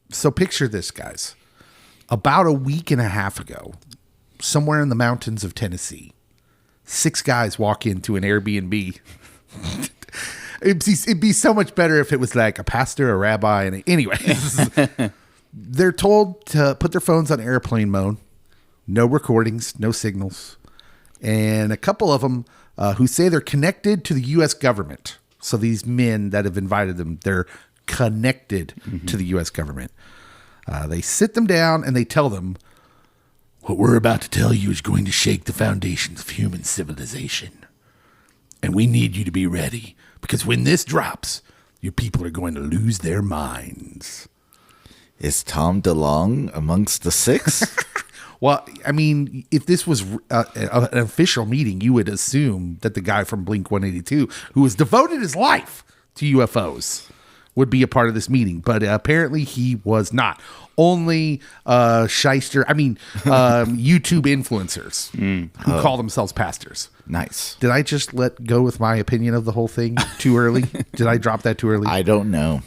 So picture this, guys. About a week and a half ago, somewhere in the mountains of Tennessee, 6 guys walk into an Airbnb. It'd be so much better if it was like a pastor, a rabbi, and anyway. They're told to put their phones on airplane mode. No recordings, no signals. And a couple of them who say they're connected to the U.S. government. So these men that have invited them, they're connected to the U.S. government. They sit them down and they tell them, what we're about to tell you is going to shake the foundations of human civilization. And we need you to be ready, because when this drops, your people are going to lose their minds. Is Tom DeLonge amongst the 6? Well, I mean, if this was an official meeting, you would assume that the guy from Blink-182, who has devoted his life to UFOs, would be a part of this meeting. But apparently he was not. Only YouTube influencers who call themselves pastors. Nice. Did I just let go with my opinion of the whole thing too early? Did I drop that too early? I don't know.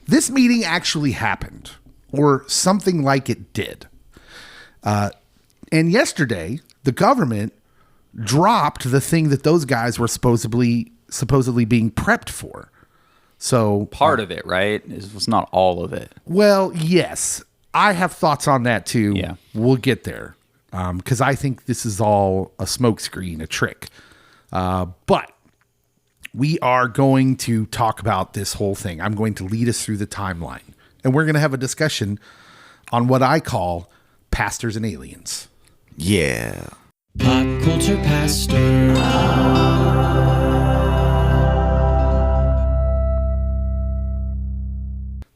This meeting actually happened, or something like it did. And yesterday, the government dropped the thing that those guys were supposedly being prepped for. So part of it, right? It was not all of it. Well, yes. I have thoughts on that too. Yeah. We'll get there. Because I think this is all a smokescreen, a trick. But we are going to talk about this whole thing. I'm going to lead us through the timeline. And we're going to have a discussion on what I call pastors and aliens. Yeah. Pop culture pastor.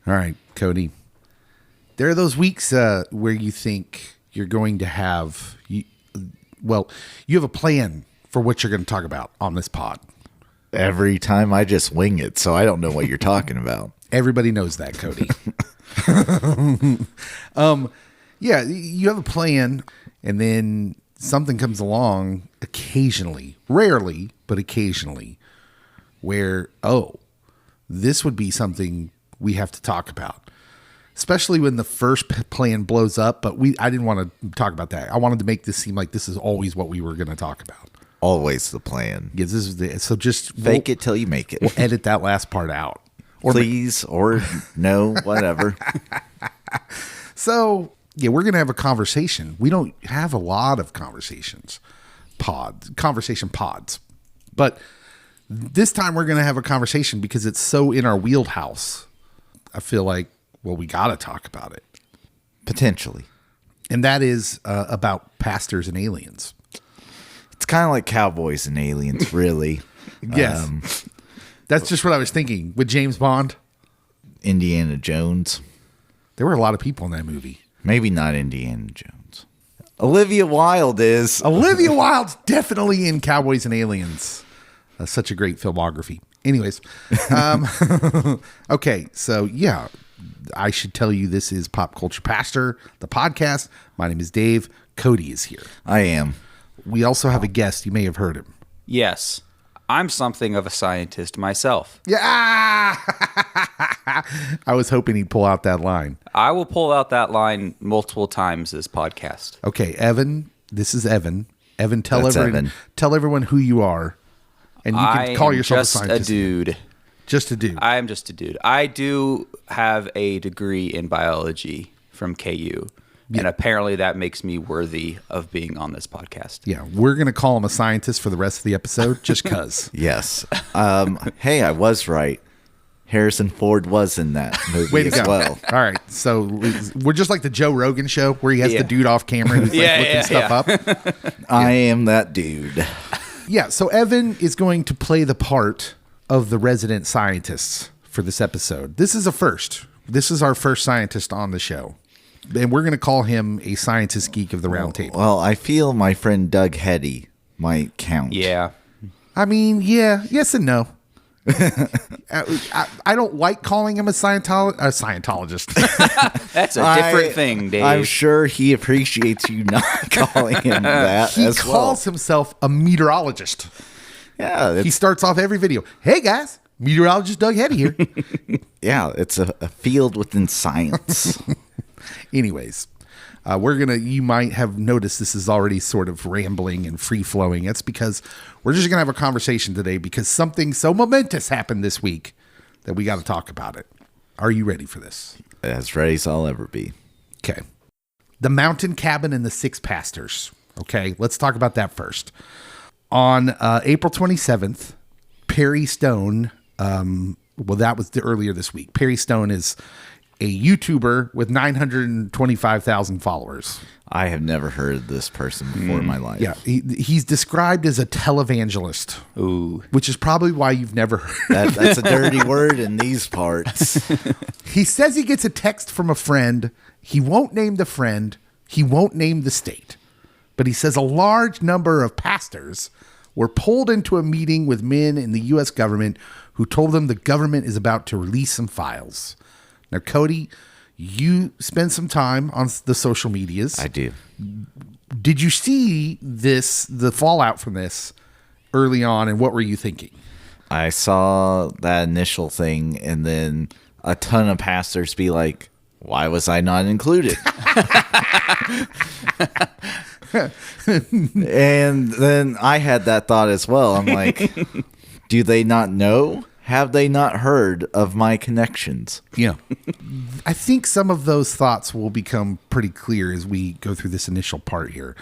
All right, Cody. There are those weeks where you think you're going to have, you have a plan for what you're going to talk about on this pod. Every time I just wing it, so I don't know what you're talking about. Everybody knows that, Cody. Yeah, you have a plan, and then something comes along occasionally, rarely, but occasionally, where, this would be something we have to talk about. Especially when the first plan blows up, but I didn't want to talk about that. I wanted to make this seem like this is always what we were going to talk about. Always the plan. Yeah, so just fake it till you make it. We'll edit that last part out. Please, or no, whatever. So, yeah, we're going to have a conversation. We don't have a lot of conversation pods. But this time we're going to have a conversation because it's so in our wheelhouse. I feel like, we got to talk about it. Potentially. And that is about pastors and aliens. It's kind of like cowboys and aliens, really. Yes. That's just what I was thinking. With James Bond. Indiana Jones. There were a lot of people in that movie. Maybe not Indiana Jones. Olivia Wilde is. Olivia Wilde's definitely in Cowboys and Aliens. Such a great filmography. Anyways. Okay, so yeah. I should tell you this is Pop Culture Pastor, the podcast. My name is Dave. Cody is here. I am. We also have a guest. You may have heard him. Yes. I'm something of a scientist myself. Yeah. I was hoping he'd pull out that line. I will pull out that line multiple times this podcast. Okay, Evan. This is Evan. Evan, tell everyone who you are. And you can call yourself a scientist. Just a dude. Just a dude. I am just a dude. I do have a degree in biology from KU. Yeah. And apparently that makes me worthy of being on this podcast. Yeah, we're going to call him a scientist for the rest of the episode just because. Yes. Hey, I was right. Harrison Ford was in that movie as well. All right. So we're just like the Joe Rogan show where he has the dude off camera who's looking stuff up. I am that dude. Yeah. So Evan is going to play the part of the resident scientists for this episode. This is a first. This is our first scientist on the show. And we're going to call him a scientist geek of the round table. Well, I feel my friend Doug Hetty might count. Yeah. I mean, yeah. Yes and no. I don't like calling him a Scientologist. That's a different thing, Dave. I'm sure he appreciates you not calling him that he calls himself a meteorologist. Yeah. He starts off every video. Hey, guys. Meteorologist Doug Hetty here. Yeah, it's a field within science. Anyways, you might have noticed this is already sort of rambling and free flowing. That's because we're just going to have a conversation today because something so momentous happened this week that we got to talk about it. Are you ready for this? As ready as I'll ever be. Okay. The Mountain Cabin and the Six Pastors. Okay, let's talk about that first. On April 27th, Perry Stone, that was earlier this week. Perry Stone is a YouTuber with 925,000 followers. I have never heard of this person before in my life. Yeah, he's described as a televangelist. Ooh. Which is probably why you've never heard. That's a dirty word in these parts. He says he gets a text from a friend. He won't name the friend. He won't name the state. But he says a large number of pastors were pulled into a meeting with men in the U.S. government who told them the government is about to release some files. Now, Cody, you spend some time on the social medias. I do. Did you see the fallout from this early on, and what were you thinking? I saw that initial thing, and then a ton of pastors be like, why was I not included? And then I had that thought as well. I'm like, do they not know? Have they not heard of my connections? Yeah. I think some of those thoughts will become pretty clear as we go through this initial part here.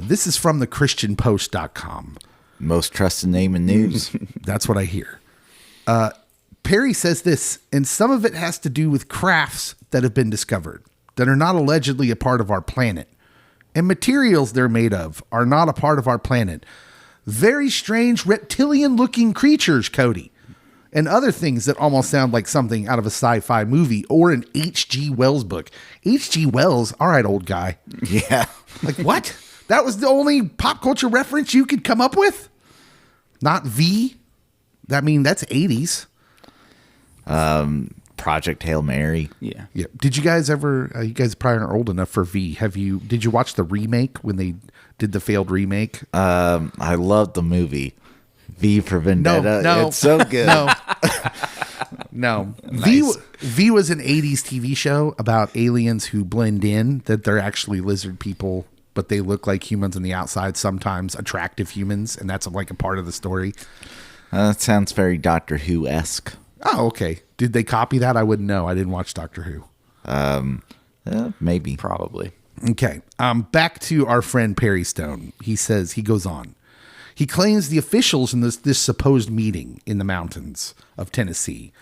This is from thechristianpost.com. Most trusted name in news. That's what I hear. Perry says this, and some of it has to do with crafts that have been discovered that are not allegedly a part of our planet. And materials they're made of are not a part of our planet. Very strange reptilian-looking creatures, Cody. And other things that almost sound like something out of a sci-fi movie or an H.G. Wells book. H.G. Wells, all right, old guy. Yeah. Like, what? That was the only pop culture reference you could come up with? Not V? That's 80s. Project Hail Mary. Yeah. Yeah. Did you guys ever, you guys probably aren't old enough for V. Did you watch the remake when they did the failed remake? I love the movie V for Vendetta. No. It's so good. No. Nice. V was an 80s TV show about aliens who blend in, that they're actually lizard people, but they look like humans on the outside, sometimes attractive humans, and that's like a part of the story. That sounds very Doctor Who-esque. Oh, okay. Did they copy that? I wouldn't know. I didn't watch Doctor Who. Maybe. Probably. Okay. Back to our friend Perry Stone. He goes on. He claims the officials in this supposed meeting in the mountains of Tennessee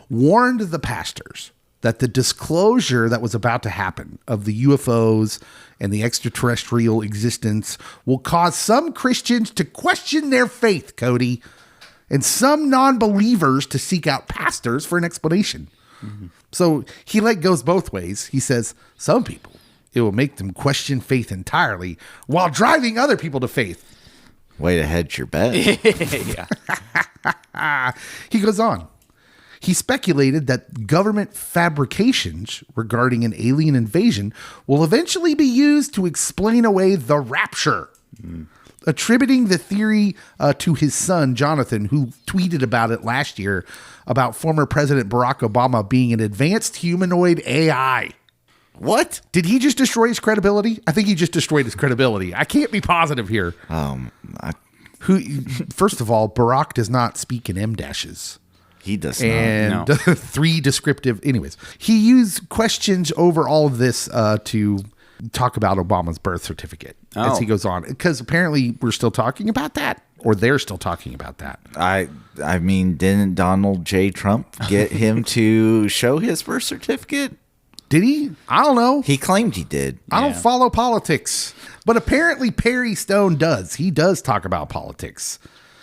warned the pastors that the disclosure that was about to happen of the UFOs and the extraterrestrial existence will cause some Christians to question their faith, Cody, and some non-believers to seek out pastors for an explanation. Mm-hmm. So he goes both ways. He says, some people, it will make them question faith entirely while driving other people to faith. Way to hedge your bet. Yeah. He goes on. He speculated that government fabrications regarding an alien invasion will eventually be used to explain away the rapture. Attributing the theory to his son, Jonathan, who tweeted about it last year about former President Barack Obama being an advanced humanoid AI. What? Did he just destroy his credibility? I think he just destroyed his credibility. I can't be positive here. First of all, Barack does not speak in M dashes. He does not. And 3 descriptive. Anyways, he used questions over all of this to talk about Obama's birth certificate as he goes on, because apparently we're still talking about that, or they're still talking about that. I mean, didn't Donald J. Trump get him to show his birth certificate? Did he? I don't know. He claimed he did. I don't follow politics, but apparently Perry Stone does. He does talk about politics.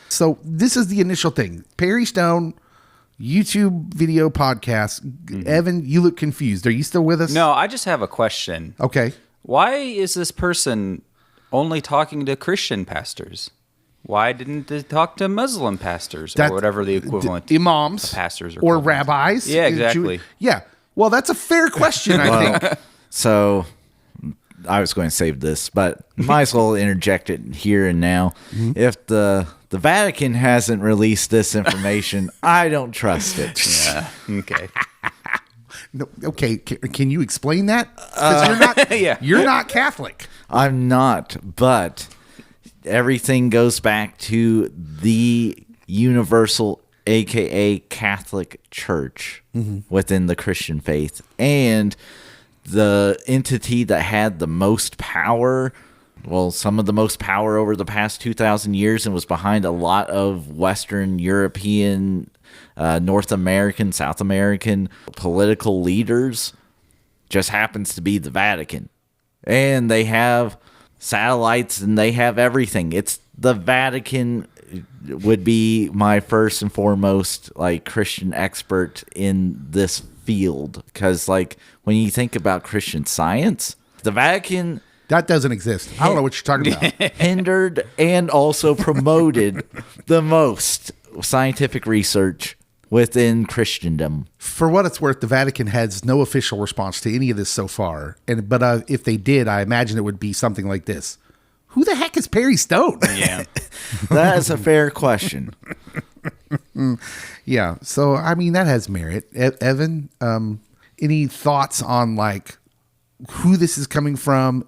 So this is the initial thing. Perry Stone, YouTube video podcast. Mm-hmm. Evan, you look confused. Are you still with us? No, I just have a question. Okay. Why is this person only talking to Christian pastors? Why didn't they talk to Muslim pastors or whatever the equivalent imams, of pastors or rabbis? Yeah, exactly. Yeah. Well, that's a fair question, I think. So I was going to save this, but might as well interject it here and now. Mm-hmm. If the The Vatican hasn't released this information. I don't trust it. Yeah. Okay. No, okay, can you explain that? 'Cause you're not, Yeah. you're not Catholic. I'm not, but everything goes back to the universal, aka Catholic Church within the Christian faith. And the entity that had the most power, well, some of the most power over the past 2,000 years and was behind a lot of Western European, North American, South American political leaders, just happens to be the Vatican. And they have satellites and they have everything. It's the Vatican would be my first and foremost like Christian expert in this field, because like when you think about Christian Science, the Vatican That doesn't exist. I don't know what you're talking about. hindered and also promoted the most scientific research within Christendom. For what it's worth, the Vatican has no official response to any of this so far. But if they did, I imagine it would be something like this: who the heck is Perry Stone? Yeah. That is a fair question. Yeah. So I mean, that has merit. Evan, any thoughts on like who this is coming from,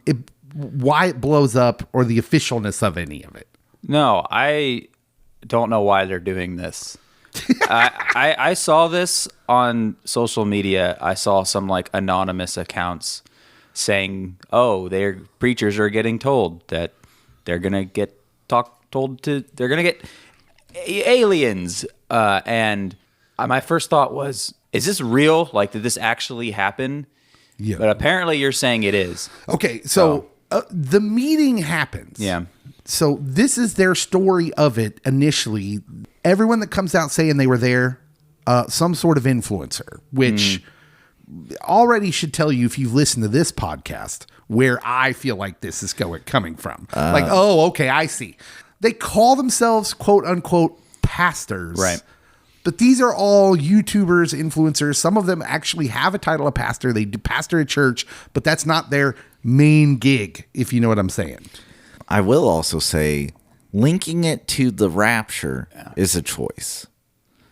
why it blows up, or the officialness of any of it? No, I don't know why they're doing this. I saw this on social media. I saw some like anonymous accounts saying, "Oh, their preachers are getting told that they're gonna get they're gonna get aliens." And my first thought was, "Is this real? Like, did this actually happen?" Yeah. But apparently, you're saying it is. Okay. So the meeting happens. Yeah. So this is their story of it initially. Everyone that comes out saying they were there, some sort of influencer, which already should tell you if you've listened to this podcast where I feel like this is coming from. Like, oh, okay, I see. They call themselves quote unquote pastors. Right. But these are all YouTubers, influencers. Some of them actually have a title of pastor. They do pastor a church, but that's not their main gig, if you know what I'm saying. I will also say linking it to the rapture is a choice,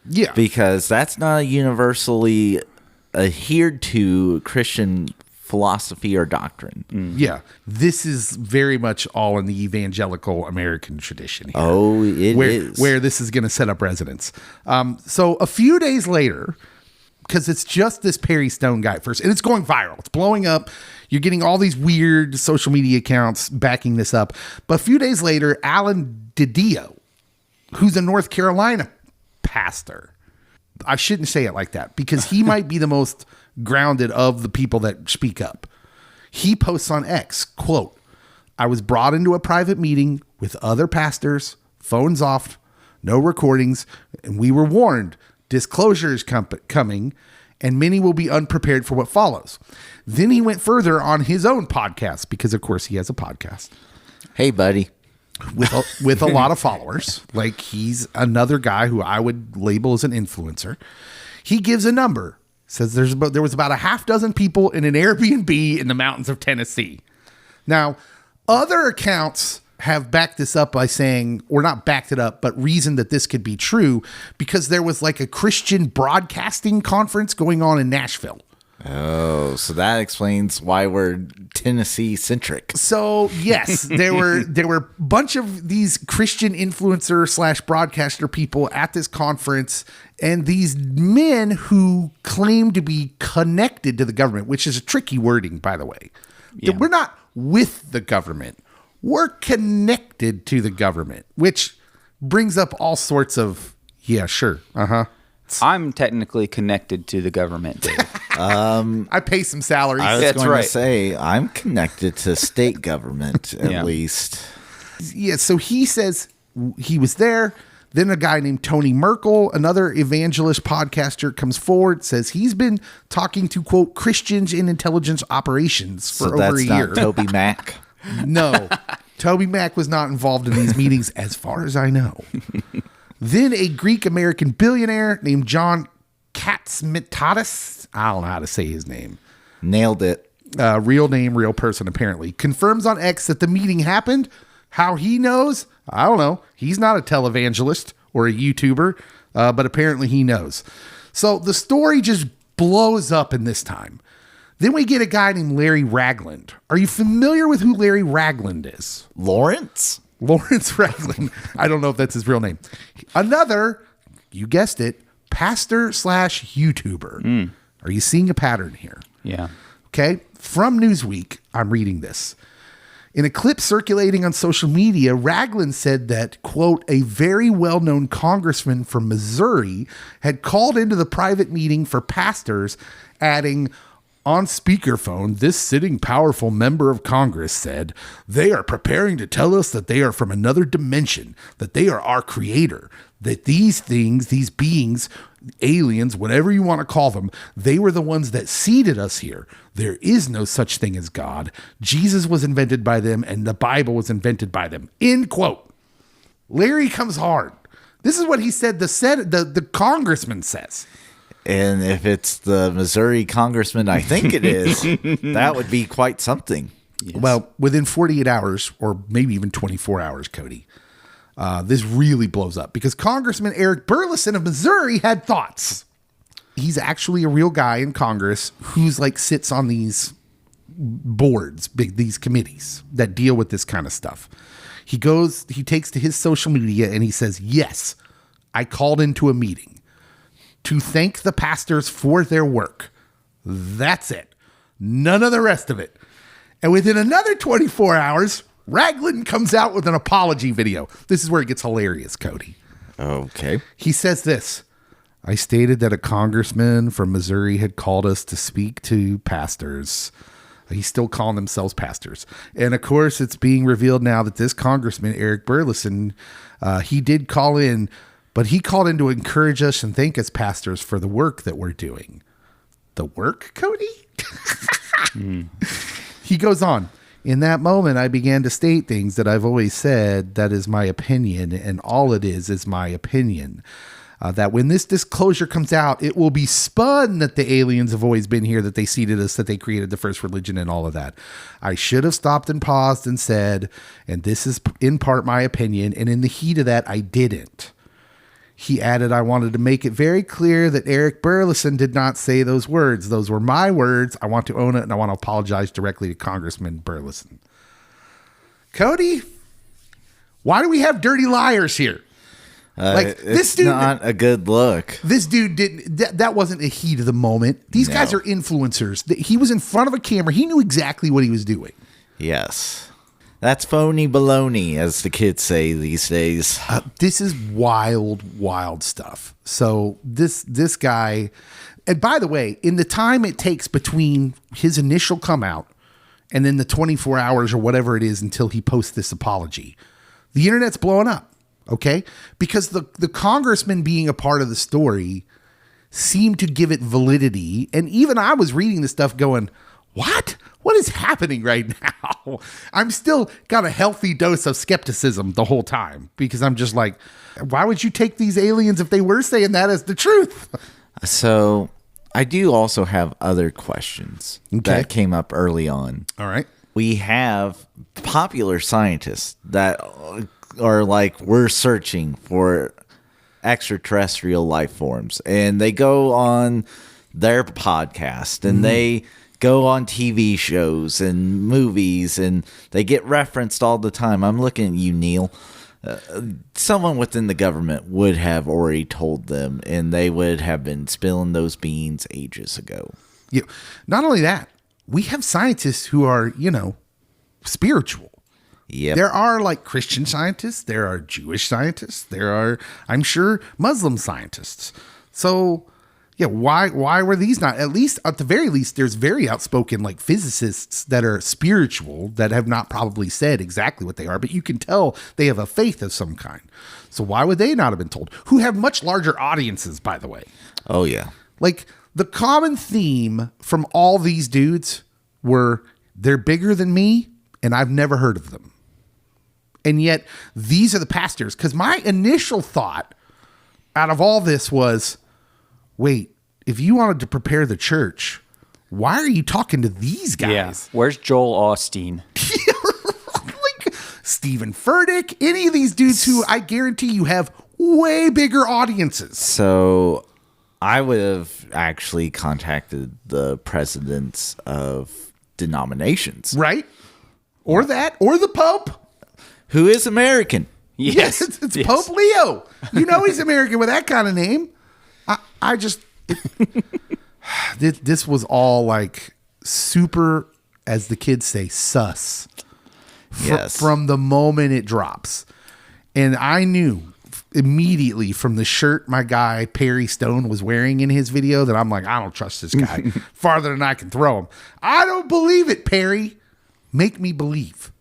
Yeah. because that's not a universally adhered to Christian philosophy or doctrine. Yeah. This is very much all in the evangelical American tradition here. Oh, it is. Where this is going to set up residence. So a few days later, because it's just this Perry Stone guy first, and it's going viral. It's blowing up. You're getting all these weird social media accounts backing this up. But a few days later, Alan DiDio, who's a North Carolina pastor, I shouldn't say it like that because he might be the most grounded of the people that speak up. He posts on X, quote, "I was brought into a private meeting with other pastors, phones off, no recordings, and we were warned disclosure is coming, and many will be unprepared for what follows." Then he went further on his own podcast, because of course he has a podcast Hey, buddy. with a lot of followers. Like, he's another guy who I would label as an influencer. He gives a number, says there was about a half dozen people in an Airbnb in the mountains of Tennessee. Now, other accounts have backed this up by saying, or not backed it up, but reasoned that this could be true because there was like a Christian broadcasting conference going on in Nashville. Oh, so that explains why we're Tennessee centric. So yes, there were a bunch of these Christian influencer / broadcaster people at this conference, and these men who claim to be connected to the government, which is a tricky wording, by the way. Yeah. We're not with the government. We're connected to the government, which brings up all sorts of, yeah, sure. Uh-huh. I'm technically connected to the government, Dave. I pay some salaries. I was That's going right. to say, I'm connected to state government, at Yeah. least. Yeah, so he says he was there. Then a guy named Tony Merkel, another evangelist podcaster, comes forward, says he's been talking to, quote, Christians in intelligence operations for So over that's a not year. Toby Mac. No, Toby Mac was not involved in these meetings as far as I know. Then a Greek-American billionaire named John Katsmitadis, I don't know how to say his name. Nailed it. Real name, real person, apparently, confirms on X that the meeting happened. How he knows, I don't know. He's not a televangelist or a YouTuber, but apparently he knows. So the story just blows up in this time. Then we get a guy named Larry Ragland. Are you familiar with who Larry Ragland is? Lawrence Ragland. I don't know if that's his real name. Another, you guessed it, pastor/YouTuber. Are you seeing a pattern here? Yeah. Okay. From Newsweek, I'm reading this. In a clip circulating on social media, Ragland said that, quote, a very well-known congressman from Missouri had called into the private meeting for pastors, adding, on speakerphone, this sitting powerful member of Congress said, they are preparing to tell us that they are from another dimension, that they are our creator, that these things, these beings, aliens, whatever you want to call them, they were the ones that seeded us here. There is no such thing as God. Jesus was invented by them and the Bible was invented by them. End quote. Larry comes hard. This is what he said the congressman says. And if it's the Missouri congressman, I think it is, that would be quite something. Yes. Well, within 48 hours or maybe even 24 hours, Cody, this really blows up because Congressman Eric Burleson of Missouri had thoughts. He's actually a real guy in Congress who's like sits on these boards, these committees that deal with this kind of stuff. He takes to his social media and he says, yes, I called into a meeting to thank the pastors for their work. That's it. None of the rest of it. And within another 24 hours, Ragland comes out with an apology video. This is where it gets hilarious, Cody. Okay. He says this. I stated that a congressman from Missouri had called us to speak to pastors. He's still calling themselves pastors. And of course, it's being revealed now that this congressman, Eric Burleson, he did call in, but he called in to encourage us and thank us pastors for the work that we're doing. The work, Cody? He goes on. In that moment, I began to state things that I've always said, that is my opinion, and all it is my opinion. That when this disclosure comes out, it will be spun that the aliens have always been here, that they seeded us, that they created the first religion and all of that. I should have stopped and paused and said, and this is in part my opinion, and in the heat of that, I didn't. He added, I wanted to make it very clear that Eric Burleson did not say those words. Those were my words. I want to own it, and I want to apologize directly to Congressman Burleson. Cody, why do we have dirty liars here? This dude, not a good look. This dude didn't. That wasn't a heat of the moment. These guys are influencers. He was in front of a camera. He knew exactly what he was doing. Yes. That's phony baloney, as the kids say these days. This is wild, wild stuff. So this guy, and by the way, in the time it takes between his initial come out and then the 24 hours or whatever it is until he posts this apology, the internet's blowing up, okay? Because the congressman being a part of the story seemed to give it validity. And even I was reading this stuff going, what? What is happening right now? I'm still got a healthy dose of skepticism the whole time because I'm just like, why would you take these aliens if they were saying that as the truth? So I do also have other questions that came up early on. All right. We have popular scientists that are like, we're searching for extraterrestrial life forms, and they go on their podcast and they go on TV shows and movies, and they get referenced all the time. I'm looking at you, Neil. Someone within the government would have already told them, and they would have been spilling those beans ages ago. Yeah. Not only that, we have scientists who are, spiritual. Yep. There are like Christian scientists. There are Jewish scientists. There are, I'm sure, Muslim scientists. So yeah, why were these not? At least, at the very least, there's very outspoken like physicists that are spiritual that have not probably said exactly what they are, but you can tell they have a faith of some kind. So why would they not have been told? Who have much larger audiences, by the way. Oh, yeah. Like the common theme from all these dudes were they're bigger than me and I've never heard of them. And yet these are the pastors. Because my initial thought out of all this was, wait, if you wanted to prepare the church, why are you talking to these guys? Yeah. Where's Joel Osteen? Stephen Furtick, any of these dudes who I guarantee you have way bigger audiences. So I would have actually contacted the presidents of denominations. Right? Or that, or the Pope. Who is American? Yes, it's Yes. Pope Leo. You know he's American with that kind of name. This was all like super, as the kids say, sus. Yes. From the moment it drops. And I knew immediately from the shirt my guy Perry Stone was wearing in his video that I'm like, I don't trust this guy farther than I can throw him. I don't believe it, Perry. Make me believe.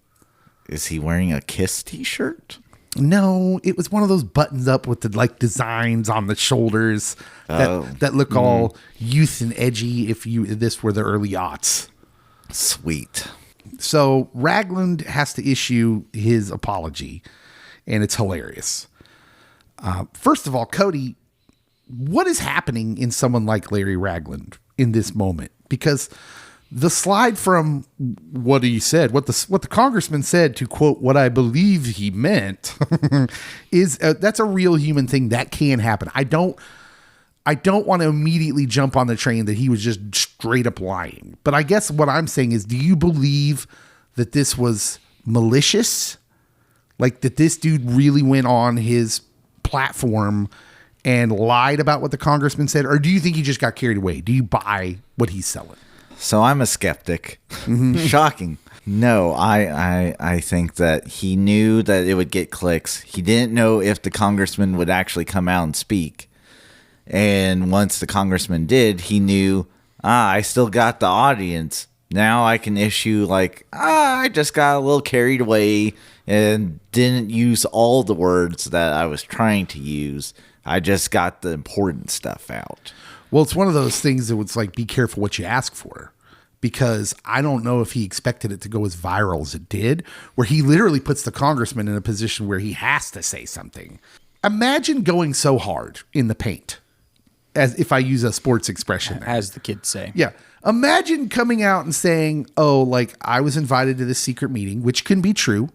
Is he wearing a Kiss t-shirt? No, it was one of those buttons up with the like designs on the shoulders that look all youth and edgy if this were the early aughts. Sweet. So Ragland has to issue his apology, and it's hilarious. First of all, Cody, what is happening in someone like Larry Ragland in this moment? Because the slide from what he said, what the congressman said to quote what I believe he meant is that's a real human thing that can happen. I don't want to immediately jump on the train that he was just straight up lying. But I guess what I'm saying is, do you believe that this was malicious? Like that this dude really went on his platform and lied about what the congressman said? Or do you think he just got carried away? Do you buy what he's selling? So I'm a skeptic. Shocking. No, I think that he knew that it would get clicks. He didn't know if the congressman would actually come out and speak. And once the congressman did, he knew, I still got the audience. Now I can issue I just got a little carried away and didn't use all the words that I was trying to use. I just got the important stuff out. Well, it's one of those things that was like, be careful what you ask for, because I don't know if he expected it to go as viral as it did, where he literally puts the congressman in a position where he has to say something. Imagine going so hard in the paint, as if I use a sports expression, As the kids say. Yeah. Imagine coming out and saying, oh, like I was invited to this secret meeting, which can be true.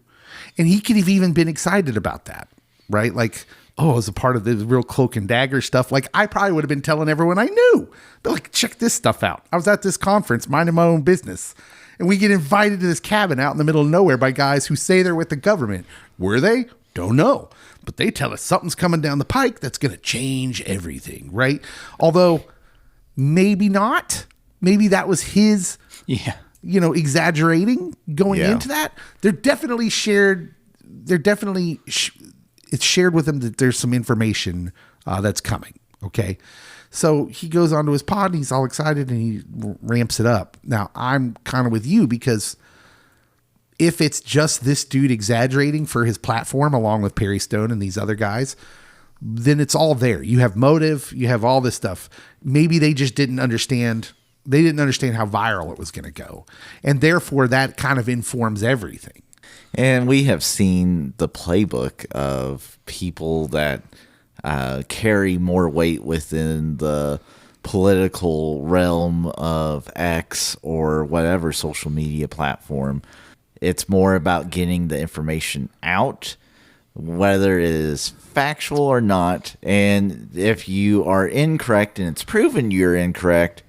And he could have even been excited about that, right? Like, oh, I was a part of the real cloak and dagger stuff. Like I probably would have been telling everyone I knew. They're like, check this stuff out. I was at this conference, minding my own business. And we get invited to this cabin out in the middle of nowhere by guys who say they're with the government. Were they? Don't know. But they tell us something's coming down the pike that's going to change everything, right? Although maybe not. Maybe that was his, exaggerating going into that. It's shared with him that there's some information that's coming. Okay. So he goes onto his pod and he's all excited and he ramps it up. Now I'm kind of with you, because if it's just this dude exaggerating for his platform along with Perry Stone and these other guys, then it's all there. You have motive, you have all this stuff. Maybe they just didn't understand. They didn't understand how viral it was going to go. And therefore that kind of informs everything. And we have seen the playbook of people that carry more weight within the political realm of X or whatever social media platform. It's more about getting the information out, whether it is factual or not. And if you are incorrect and it's proven you're incorrect,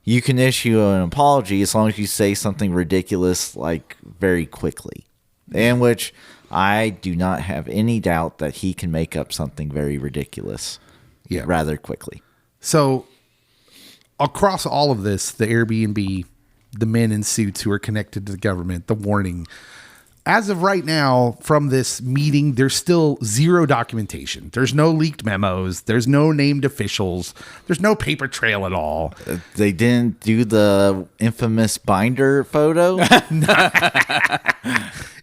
you can issue an apology as long as you say something ridiculous very quickly. In which I do not have any doubt that he can make up something very ridiculous rather quickly. So across all of this, the Airbnb, the men in suits who are connected to the government, the warning, as of right now from this meeting, there's still zero documentation. There's no leaked memos. There's no named officials. There's no paper trail at all. They didn't do the infamous binder photo.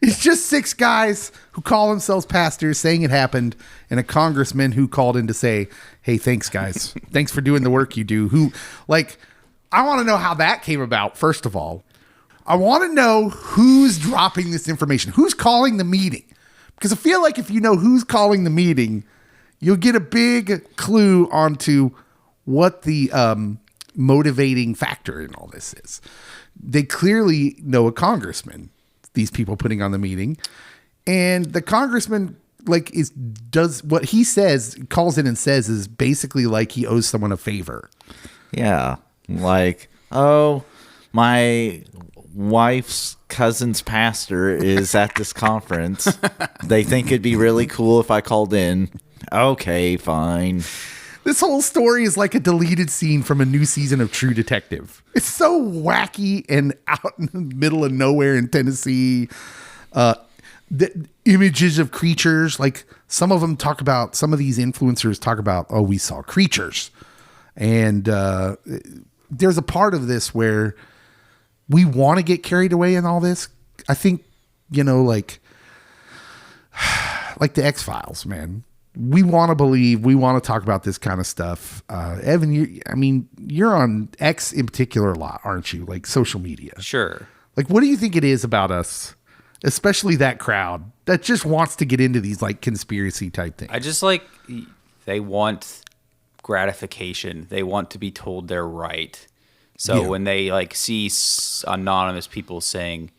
It's just 6 guys who call themselves pastors saying it happened, and a congressman who called in to say, hey, thanks, guys. Thanks for doing the work you do. I want to know how that came about, first of all. I want to know who's dropping this information. Who's calling the meeting? Because I feel like if you know who's calling the meeting, you'll get a big clue onto what the motivating factor in all this is. They clearly know a congressman, these people putting on the meeting. And the congressman does what he says, calls in and says is basically like he owes someone a favor. Yeah. Like, oh, my wife's cousin's pastor is at this conference. They think it'd be really cool if I called in. Okay, fine. This whole story is like a deleted scene from a new season of True Detective. It's so wacky and out in the middle of nowhere in Tennessee. The images of creatures, like some of these influencers talk about, oh, we saw creatures. And there's a part of this where we want to get carried away in all this. I think, like the X-Files, man. We want to believe, we want to talk about this kind of stuff. Evan, you're on X in particular a lot, aren't you? Like social media. Sure. Like, what do you think it is about us, especially that crowd that just wants to get into these like conspiracy type things? I just they want gratification. They want to be told they're right. So when they see anonymous people saying,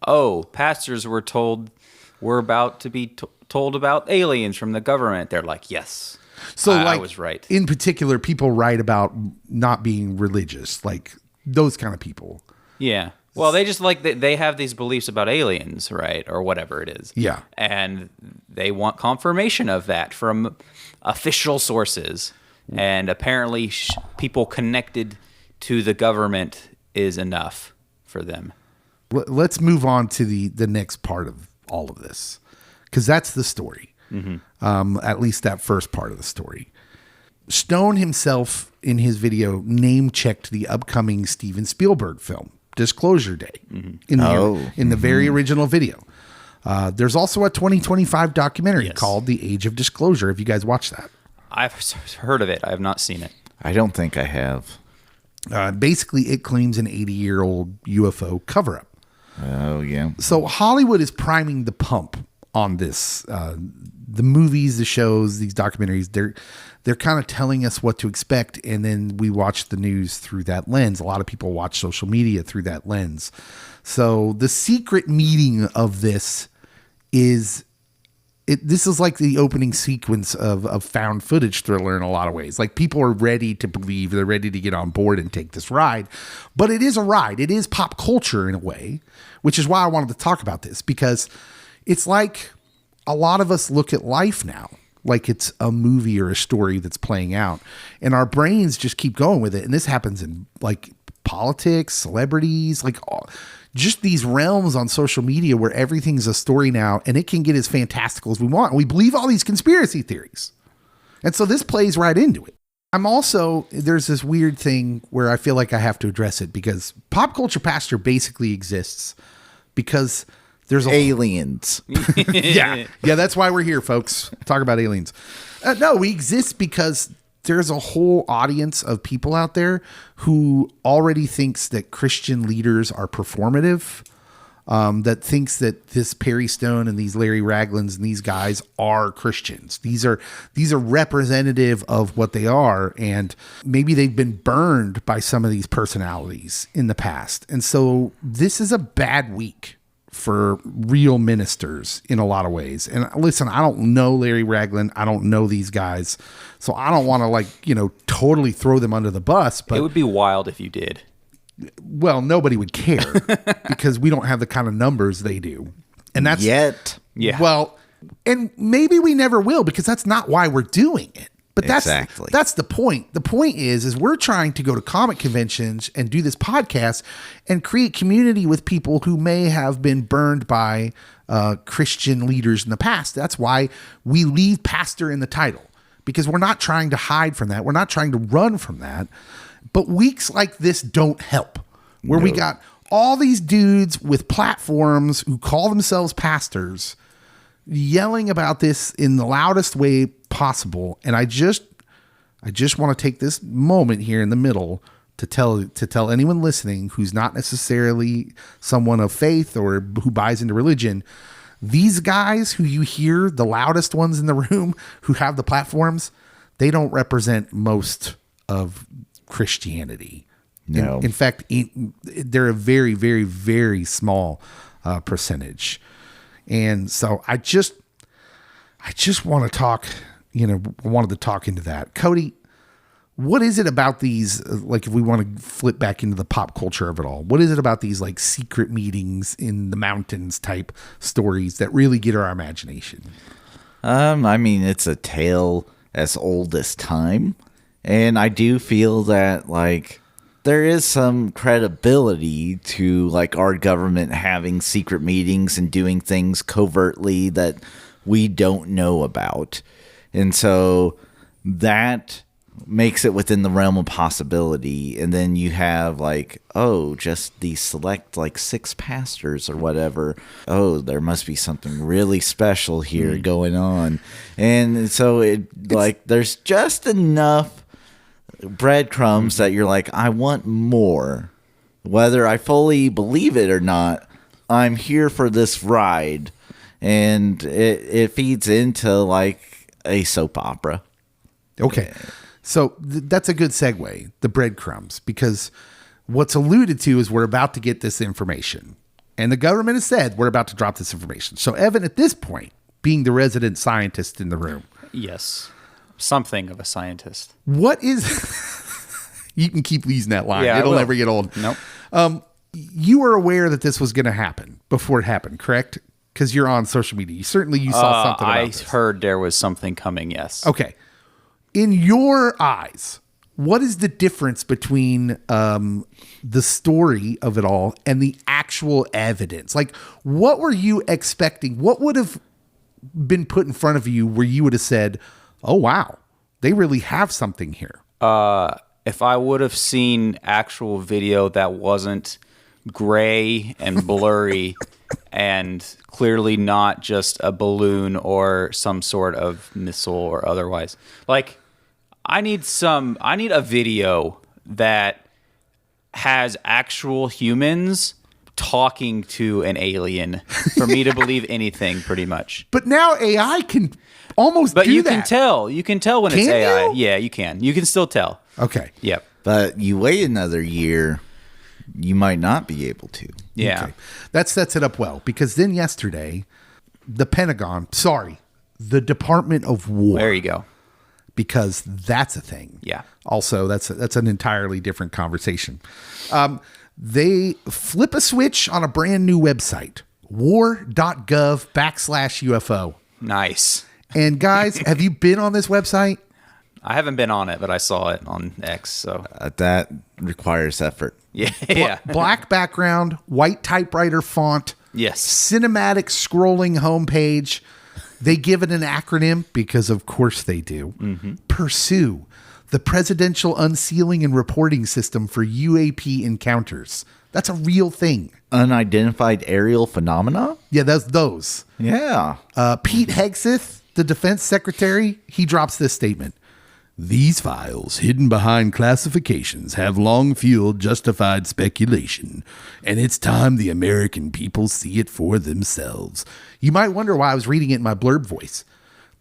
"Oh, pastors were told we're about to be told about aliens from the government," they're like, "Yes." So I was right. In particular, people write about not being religious, like those kind of people. Yeah. Well, they just they have these beliefs about aliens, right? Or whatever it is. Yeah. And they want confirmation of that from official sources. And apparently people connected to the government is enough for them. Let's move on to the next part of all of this, because that's the story. Mm-hmm. At least that first part of the story. Stone himself in his video name-checked the upcoming Steven Spielberg film, Disclosure Day, in the very original video. There's also a 2025 documentary called The Age of Disclosure. Have you guys watched that? I've heard of it. I have not seen it. I don't think I have. Basically, it claims an 80-year-old UFO cover-up. Oh, yeah. So Hollywood is priming the pump on this. The movies, the shows, these documentaries, they're kind of telling us what to expect, and then we watch the news through that lens. A lot of people watch social media through that lens. So the secret meeting of this is... This is like the opening sequence of found footage thriller in a lot of ways. Like, people are ready to believe, they're ready to get on board and take this ride. But it is a ride. It is pop culture in a way, which is why I wanted to talk about this, because it's like a lot of us look at life now like it's a movie or a story that's playing out, and our brains just keep going with it. And this happens in like politics, celebrities, like just these realms on social media where everything's a story now, and it can get as fantastical as we want. We believe all these conspiracy theories. And so this plays right into it. There's this weird thing where I feel like I have to address it, because Pop Culture Pastor basically exists because there's aliens. Yeah, that's why we're here, folks. Talk about aliens. No, we exist because there's a whole audience of people out there who already thinks that Christian leaders are performative, that thinks that this Perry Stone and these Larry Raglins and these guys are Christians. These are representative of what they are, and maybe they've been burned by some of these personalities in the past. And so this is a bad week for real ministers in a lot of ways. And listen, I don't know Larry Ragland. I don't know these guys. So I don't want to totally throw them under the bus, but it would be wild if you did. Well, nobody would care because we don't have the kind of numbers they do. And that's yet. Yeah. Well, and maybe we never will, because that's not why we're doing it. But that's the point. The point is we're trying to go to comic conventions and do this podcast and create community with people who may have been burned by Christian leaders in the past. That's why we leave pastor in the title, because we're not trying to hide from that. We're not trying to run from that. But weeks like this don't help, where we got all these dudes with platforms who call themselves pastors yelling about this in the loudest way possible. And I just want to take this moment here in the middle to tell anyone listening who's not necessarily someone of faith or who buys into religion, these guys who you hear, the loudest ones in the room who have the platforms, they don't represent most of Christianity. No. In fact, they're a very, very, very small percentage. And so I just want to talk, wanted to talk into that. Cody, what is it about these, like if we want to flip back into the pop culture of it all, what is it about these like secret meetings in the mountains type stories that really get our imagination? I mean, it's a tale as old as time. And I do feel that like there is some credibility to like our government having secret meetings and doing things covertly that we don't know about. And so that makes it within the realm of possibility. And then you have like, oh, just these select like 6 pastors or whatever. Oh, there must be something really special here going on. And so there's just enough breadcrumbs that you're like, I want more. Whether I fully believe it or not, I'm here for this ride. And it feeds into like a soap opera. Okay. So that's a good segue, the breadcrumbs, because what's alluded to is we're about to get this information. And the government has said we're about to drop this information. So Evan, at this point, being the resident scientist in the room. Yes. Something of a scientist. What is... You can keep using that line. Yeah, It'll never get old. Nope. You were aware that this was going to happen before it happened, correct? Because you're on social media. You saw something about this. I heard there was something coming, yes. Okay. In your eyes, what is the difference between the story of it all and the actual evidence? Like, what were you expecting? What would have been put in front of you where you would have said, oh, wow, they really have something here? If I would have seen actual video that wasn't gray and blurry and clearly not just a balloon or some sort of missile or otherwise. Like, I need a video that has actual humans talking to an alien for me to believe anything, pretty much. But now AI can almost do that. But you can tell. You can tell when it's Can AI. you? Yeah, you can. You can still tell. Okay. Yep. But you wait another year, you might not be able to. Yeah. Okay. That sets it up well, because then yesterday, the Department of War. There you go. Because that's a thing. Yeah. Also, that's an entirely different conversation. They flip a switch on a brand new website, war.gov/UFO. Nice. And guys, have you been on this website? I haven't been on it, but I saw it on X. So That requires effort. yeah. Black background, white typewriter font. Yes. Cinematic scrolling homepage. They give it an acronym because, of course, they do. Mm-hmm. Pursue, the Presidential Unsealing and Reporting System for UAP Encounters. That's a real thing. Unidentified aerial phenomena? Yeah, that's those. Yeah. Pete Hegseth, the defense secretary, he drops this statement. These files, hidden behind classifications, have long fueled justified speculation, and it's time the American people see it for themselves. You might wonder why I was reading it in my blurb voice.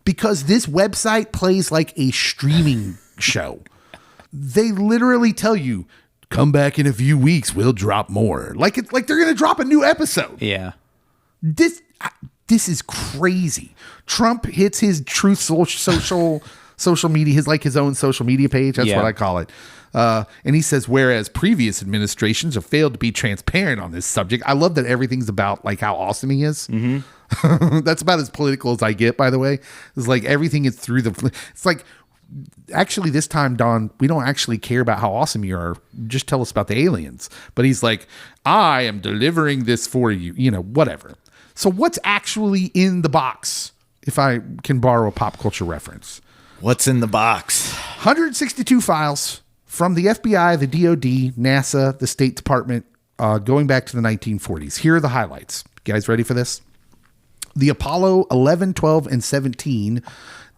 Because this website plays like a streaming show. They literally tell you, come back in a few weeks, we'll drop more. Like they're going to drop a new episode. Yeah. This is crazy. Trump hits his Truth social media, his own social media page. That's what I call it. And he says, whereas previous administrations have failed to be transparent on this subject. I love that everything's about like how awesome he is. Mm-hmm. That's about as political as I get, by the way. It's like everything is through it's like, actually this time, Don, we don't actually care about how awesome you are. Just tell us about the aliens. But he's like, I am delivering this for you, whatever. So what's actually in the box, if I can borrow a pop culture reference? What's in the box? 162 files from the FBI, the DOD, NASA, the State Department, going back to the 1940s. Here are the highlights. You guys ready for this? The Apollo 11, 12, and 17.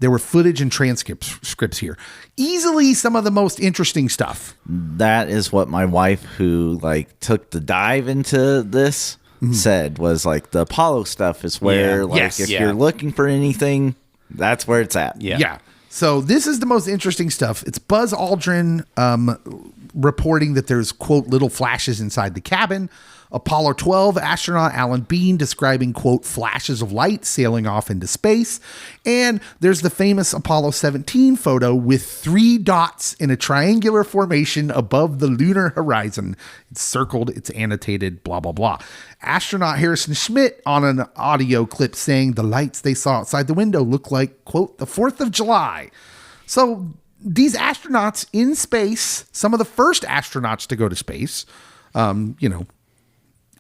There were footage and transcripts here. Easily some of the most interesting stuff. That is what my wife, who took the dive into this, said was like the Apollo stuff is where if you're looking for anything, that's where it's at. Yeah. So this is the most interesting stuff. It's Buzz Aldrin reporting that there's, quote, little flashes inside the cabin. Apollo 12 astronaut Alan Bean describing, quote, flashes of light sailing off into space. And there's the famous Apollo 17 photo with 3 dots in a triangular formation above the lunar horizon. It's circled, it's annotated, blah, blah, blah. Astronaut Harrison Schmitt on an audio clip saying the lights they saw outside the window look like, quote, the 4th of July. So these astronauts in space, some of the first astronauts to go to space,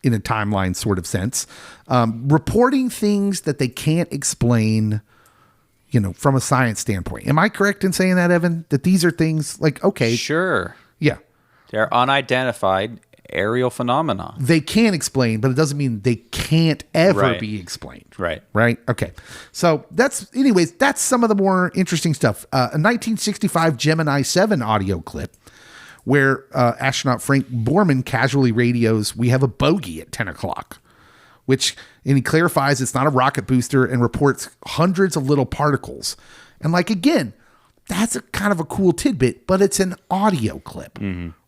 in a timeline sort of sense, reporting things that they can't explain, from a science standpoint. Am I correct in saying that, Evan? That these are things like, okay. Sure. Yeah. They're unidentified aerial phenomena. They can explain, but it doesn't mean they can't ever be explained. Right. Right. Okay. So that's some of the more interesting stuff. A 1965 Gemini 7 audio clip where astronaut Frank Borman casually radios, "We have a bogey at 10 o'clock," and he clarifies it's not a rocket booster and reports hundreds of little particles. And again, that's a kind of a cool tidbit, but it's an audio clip,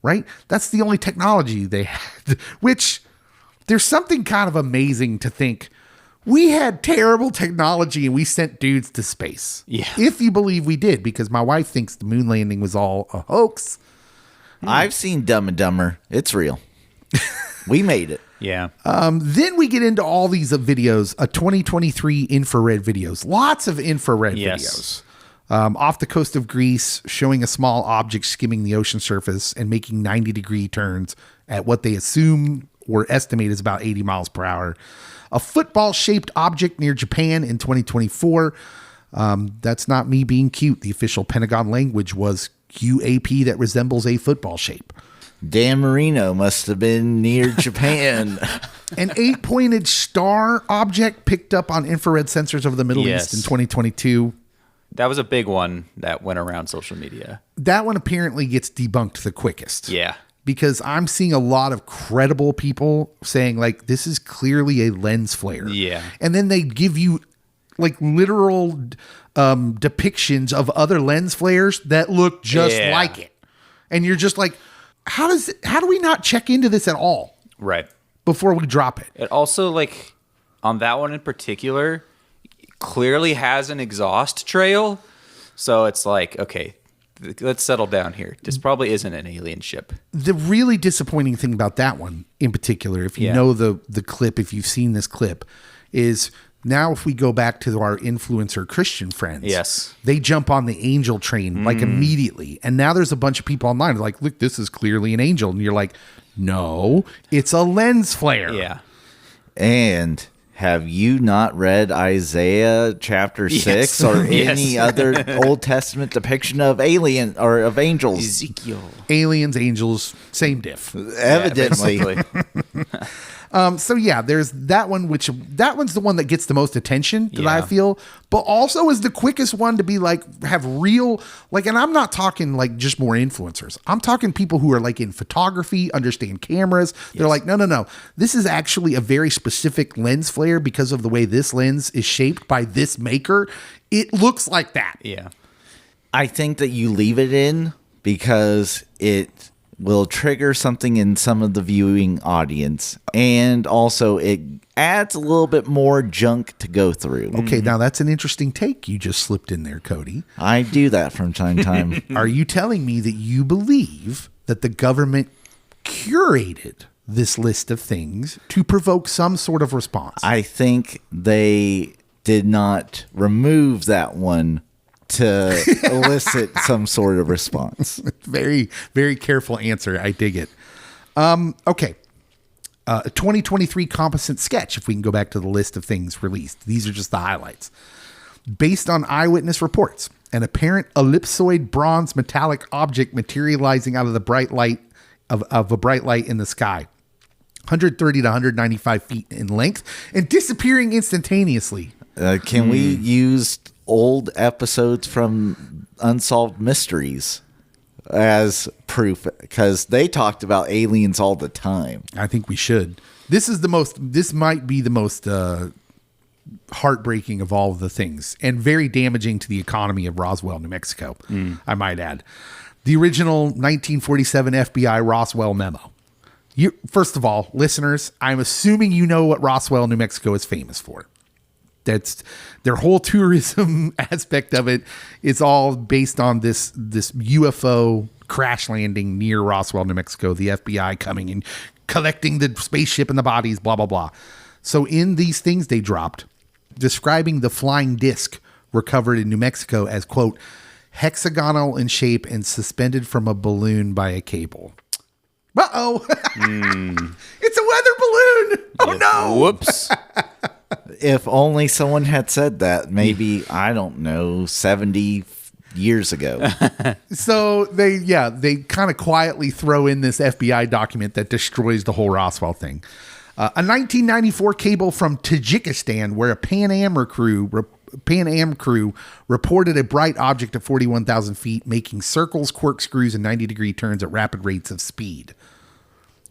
right? That's the only technology they had, which there's something kind of amazing to think we had terrible technology and we sent dudes to space. Yeah. If you believe we did, because my wife thinks the moon landing was all a hoax. I've seen Dumb and Dumber. It's real. We made it. Yeah. Then we get into all these videos, 2023 infrared videos. Lots of infrared videos. Off the coast of Greece, showing a small object skimming the ocean surface and making 90-degree turns at what they assume or estimate is about 80 miles per hour. A football-shaped object near Japan in 2024. That's not me being cute. The official Pentagon language was UAP that resembles a football shape. Dan Marino must have been near Japan. An 8-pointed star object picked up on infrared sensors over the Middle East in 2022. That was a big one that went around social media. That one apparently gets debunked the quickest. Yeah. Because I'm seeing a lot of credible people saying, this is clearly a lens flare. Yeah. And then they give you, literal depictions of other lens flares that look just like it. And you're just like, how do we not check into this at all? Right. Before we drop it. It also, on that one in particular, clearly has an exhaust trail. So it's okay, let's settle down here. This probably isn't an alien ship. The really disappointing thing about that one in particular, if you know the clip, if you've seen this clip, is now if we go back to our influencer Christian friends, they jump on the angel train immediately. And now there's a bunch of people online like, look, this is clearly an angel. And you're like, no, it's a lens flare. Yeah. And have you not read Isaiah chapter 6 or any other Old Testament depiction of alien or of angels? Ezekiel. Aliens, angels, same diff. Evidently. So there's that one, that one's the one that gets the most attention that I feel, but also is the quickest one to be have real, and I'm not talking just more influencers. I'm talking people who are in photography, understand cameras. They're no. This is actually a very specific lens flare because of the way this lens is shaped by this maker. It looks like that. Yeah. I think that you leave it in because it will trigger something in some of the viewing audience. And also it adds a little bit more junk to go through. Okay, now that's an interesting take you just slipped in there, Cody. I do that from time to time. Are you telling me that you believe that the government curated this list of things to provoke some sort of response? I think they did not remove that one to elicit some sort of response. Very, very careful answer. I dig it. Okay. A 2023 composite sketch, if we can go back to the list of things released. These are just the highlights. Based on eyewitness reports, an apparent ellipsoid bronze metallic object materializing out of the bright light of a bright light in the sky. 130 to 195 feet in length and disappearing instantaneously. Can we use old episodes from Unsolved Mysteries as proof? Because they talked about aliens all the time. I think we should. This might be the most heartbreaking of all of the things and very damaging to the economy of Roswell, New Mexico, I might add. The original 1947 FBI Roswell memo. First of all, listeners, I'm assuming you know what Roswell, New Mexico is famous for. That's their whole tourism aspect of it is all based on this UFO crash landing near Roswell, New Mexico, the FBI coming and collecting the spaceship and the bodies, blah, blah, blah. So in these things they dropped, describing the flying disc recovered in New Mexico as, quote, hexagonal in shape and suspended from a balloon by a cable. Uh-oh. It's a weather balloon. Oh, no. Whoops. If only someone had said that, maybe, I don't know, 70 years ago. So they kind of quietly throw in this FBI document that destroys the whole Roswell thing. A 1994 cable from Tajikistan where a Pan Am crew reported a bright object at 41,000 feet making circles, corkscrews, and 90-degree turns at rapid rates of speed.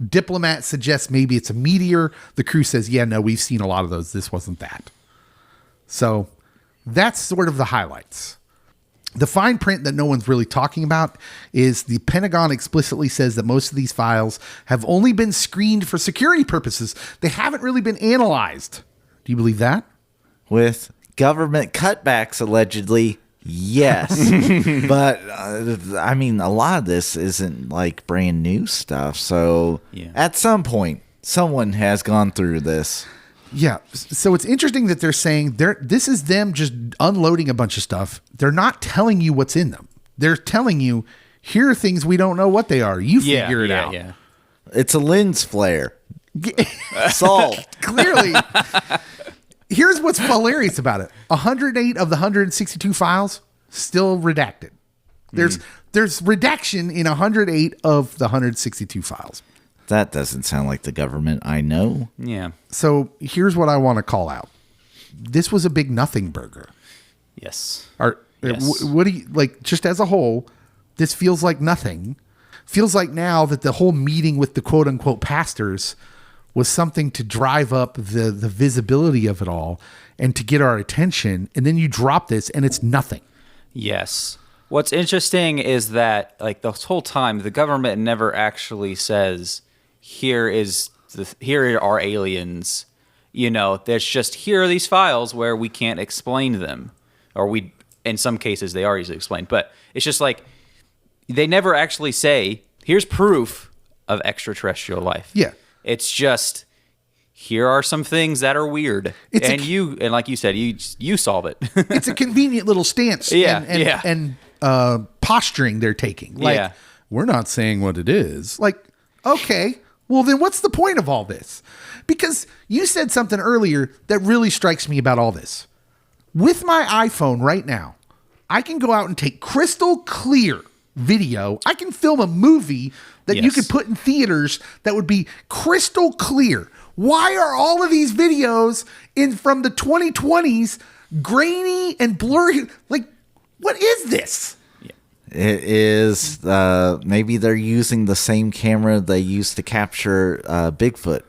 Diplomat suggests maybe it's a meteor. The crew says, yeah, no, we've seen a lot of those. This wasn't that. So that's sort of the highlights. The fine print that no one's really talking about is the Pentagon explicitly says that most of these files have only been screened for security purposes. They haven't really been analyzed. Do you believe that? With government cutbacks, allegedly, yes. But, I mean, a lot of this isn't like brand new stuff. So at some point, someone has gone through this. Yeah. So it's interesting that they're saying this is them just unloading a bunch of stuff. They're not telling you what's in them. They're telling you, here are things we don't know what they are. You figure it out. Yeah. It's a lens flare. Solved. Clearly. Here's what's hilarious about it. 108 of the 162 files still redacted. There's redaction in 108 of the 162 files. That doesn't sound like the government I know. Yeah. So here's what I want to call out. This was a big nothing burger. Yes. Yes. What do you like? Just as a whole, this feels like nothing. Feels like now that the whole meeting with the quote unquote pastors was something to drive up the visibility of it all and to get our attention. And then you drop this and it's nothing. Yes. What's interesting is that like the whole time the government never actually says, here are aliens. You know, there's just, here are these files where we can't explain them. Or in some cases they are easily explained. But it's just like, they never actually say, here's proof of extraterrestrial life. Yeah. It's just, here are some things that are weird. And like you said, you solve it. It's a convenient little stance and posturing they're taking. Like, we're not saying what it is. Like, okay, well then what's the point of all this? Because you said something earlier that really strikes me about all this. With my iPhone right now, I can go out and take crystal clear video. I can film a movie that you could put in theaters that would be crystal clear. Why are all of these videos from the 2020s grainy and blurry? Like, what is this? It is, maybe they're using the same camera they used to capture Bigfoot.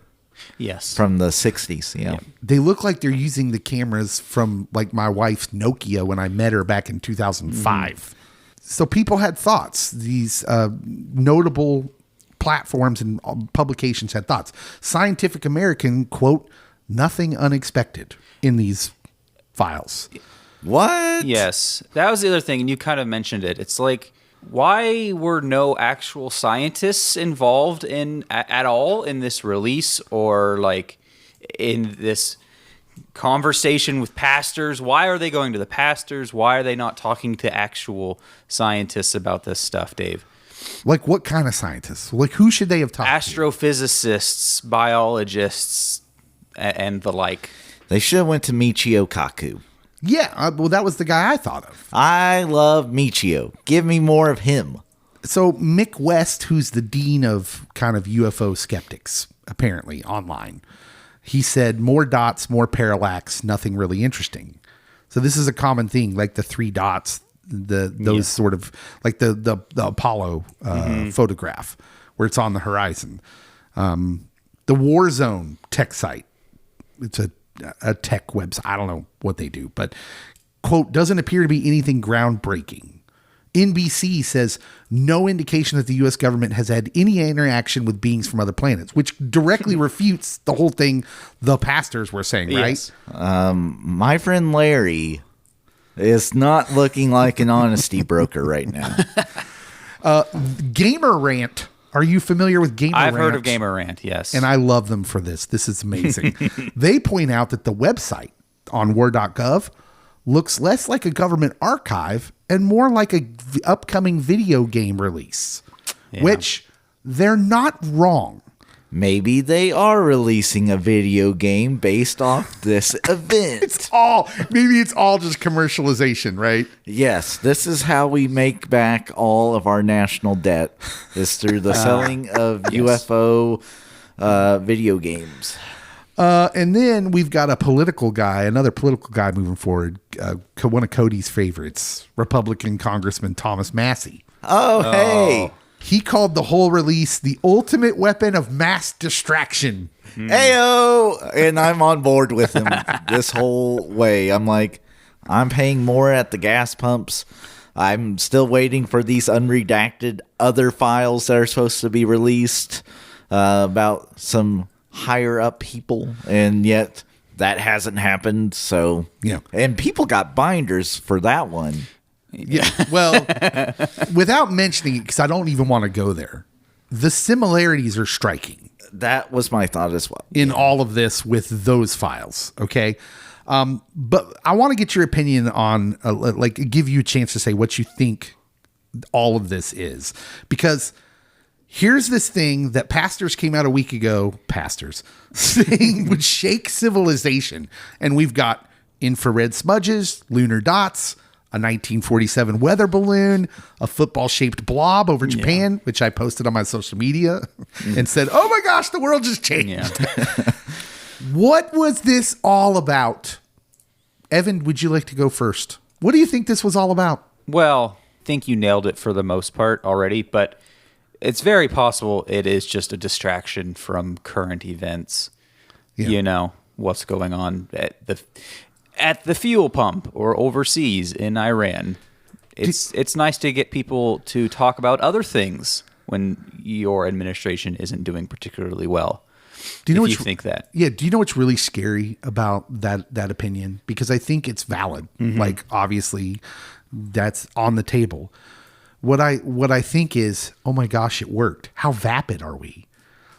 Yes. From the 60s, yeah. They look like they're using the cameras from like my wife's Nokia when I met her back in 2005. So people had thoughts. These notable platforms and publications had thoughts. Scientific American, quote, nothing unexpected in these files. What? Yes. That was the other thing, and you kind of mentioned it. It's like, why were no actual scientists involved at all in this release or like in this conversation with pastors? Why are they going to the pastors? Why are they not talking to actual scientists about this stuff, Dave? Like what kind of scientists? Like who should they have talked Astrophysicists, biologists, and the like. They should have went to Michio Kaku. Yeah, well, that was the guy I thought of. I love Michio. Give me more of him. So Mick West, who's the dean of kind of UFO skeptics, apparently online, he said more dots, more parallax, nothing really interesting. So this is a common thing, like the three dots, those sort of like the Apollo photograph where it's on the horizon. The Warzone tech site, it's a tech website. I don't know what they do, but quote, doesn't appear to be anything groundbreaking. NBC says no indication that the U.S. government has had any interaction with beings from other planets, which directly refutes the whole thing the pastors were saying, right? Yes. My friend Larry is not looking like an honesty broker right now. Gamer Rant. Are you familiar with Gamer Rant? I've heard of Gamer Rant, yes. And I love them for this. This is amazing. They point out that the website on war.gov looks less like a government archive and more like a upcoming video game release, which they're not wrong. Maybe they are releasing a video game based off this event. Maybe it's all just commercialization, right? Yes, this is how we make back all of our national debt, is through the selling of UFO video games. And then we've got another political guy moving forward, one of Cody's favorites, Republican Congressman Thomas Massey. Hey. He called the whole release the ultimate weapon of mass distraction. Ayo! And I'm on board with him this whole way. I'm like, I'm paying more at the gas pumps. I'm still waiting for these unredacted other files that are supposed to be released about some higher up people, and yet that hasn't happened. So yeah, and people got binders for that one. Yeah, well, without mentioning it, because I don't even want to go there, the similarities are striking. That was my thought as well. In all of this with those files, okay? But I want to get your opinion on, give you a chance to say what you think all of this is. Because here's this thing that pastors came out a week ago, saying would shake civilization. And we've got infrared smudges, lunar dots, a 1947 weather balloon, a football-shaped blob over Japan, which I posted on my social media and said, oh my gosh, the world just changed. Yeah. What was this all about? Evan, would you like to go first? What do you think this was all about? Well, I think you nailed it for the most part already, but it's very possible it is just a distraction from current events. Yeah. You know, what's going on at the fuel pump or overseas in Iran. It's nice to get people to talk about other things when your administration isn't doing particularly well. Do you know what you think that? Yeah. Do you know what's really scary about that opinion? Because I think it's valid. Mm-hmm. Like, obviously, that's on the table. What I think is, oh my gosh, it worked. How vapid are we?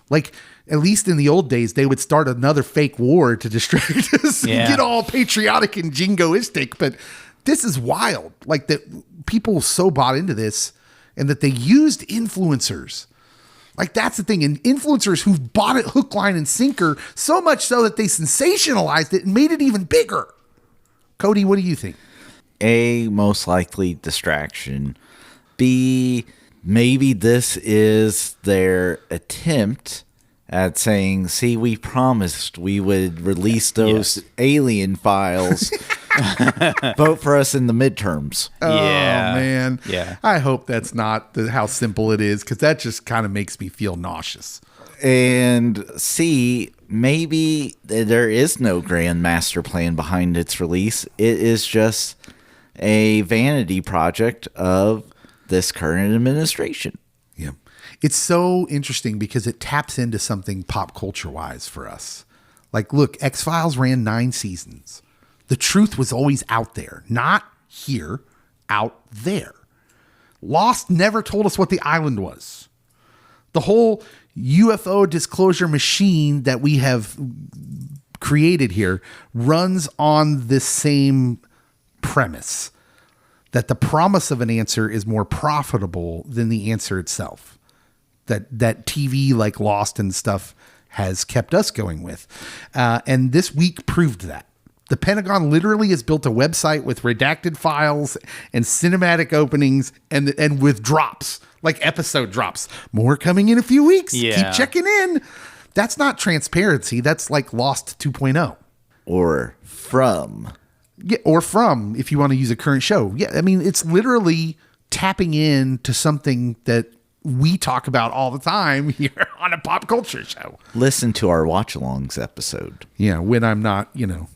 Like, at least in the old days, they would start another fake war to distract us and get all patriotic and jingoistic. But this is wild. Like, that people so bought into this, and that they used influencers. Like, that's the thing. And influencers who bought it hook, line, and sinker, so much so that they sensationalized it and made it even bigger. Cody, what do you think? A, most likely distraction. B, maybe this is their attempt at saying, see, we promised we would release those alien files. Vote for us in the midterms. Oh, man. Yeah. I hope that's not how simple it is, because that just kind of makes me feel nauseous. And C, maybe there is no grand master plan behind its release. It is just a vanity project of this current administration. Yeah. It's so interesting because it taps into something pop culture wise for us. Like, look, X-Files ran 9 seasons. The truth was always out there, not here, out there. Lost never told us what the island was. The whole UFO disclosure machine that we have created here runs on this same premise, that the promise of an answer is more profitable than the answer itself. That TV like Lost and stuff has kept us going with. And this week proved that. The Pentagon literally has built a website with redacted files and cinematic openings and with drops, like episode drops. More coming in a few weeks. Yeah. Keep checking in. That's not transparency. That's like Lost 2.0. Or from. Yeah, or from, if you want to use a current show. Yeah, I mean, it's literally tapping into something that we talk about all the time here on a pop culture show. Listen to our watch-alongs episode. Yeah, when I'm not,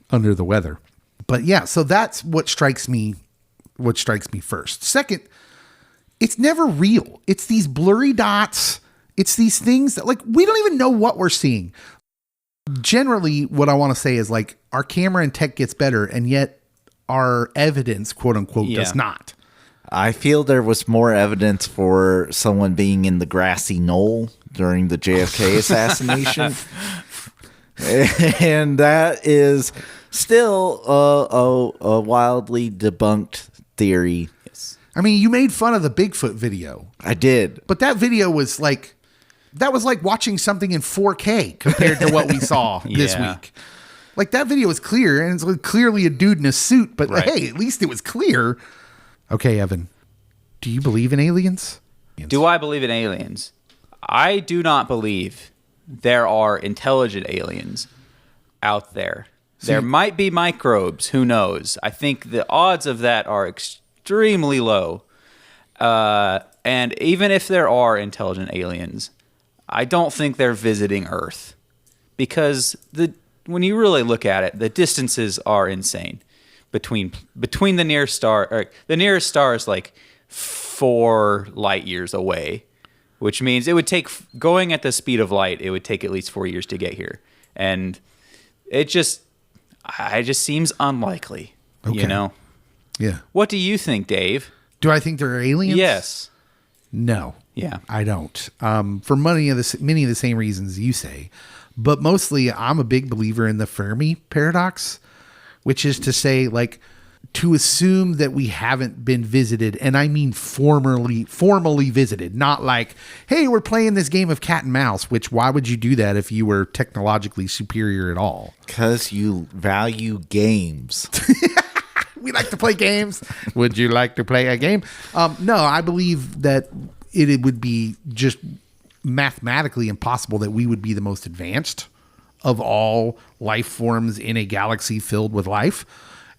under the weather. But yeah, so that's what strikes me first. Second, it's never real. It's these blurry dots. It's these things that like, we don't even know what we're seeing. Generally, what I want to say is like our camera and tech gets better, and yet our evidence, quote unquote, does not. I feel there was more evidence for someone being in the grassy knoll during the JFK assassination. And that is still a wildly debunked theory. I mean, you made fun of the Bigfoot video. I did. But that video was like, that was like watching something in 4K compared to what we saw this week. Like that video was clear, and it's clearly a dude in a suit, but hey, at least it was clear. Okay, Evan, do you believe in aliens? Do I believe in aliens? I do not believe there are intelligent aliens out there. There might be microbes. Who knows? I think the odds of that are extremely low. And even if there are intelligent aliens, I don't think they're visiting Earth, because when you really look at it, the distances are insane between the nearest star. The nearest star is like 4 light years away, which means it would take, going at the speed of light, it would take at least 4 years to get here, and it just seems unlikely. Okay. You know? Yeah. What do you think, Dave? Do I think there are aliens? Yes. No. Yeah. I don't. For many of the same reasons you say, but mostly I'm a big believer in the Fermi paradox, which is to say, like, to assume that we haven't been visited, and I mean formally visited, not like, hey, we're playing this game of cat and mouse, which why would you do that if you were technologically superior at all? Because you value games. We like to play games. Would you like to play a game? No, I believe that it would be just mathematically impossible that we would be the most advanced of all life forms in a galaxy filled with life.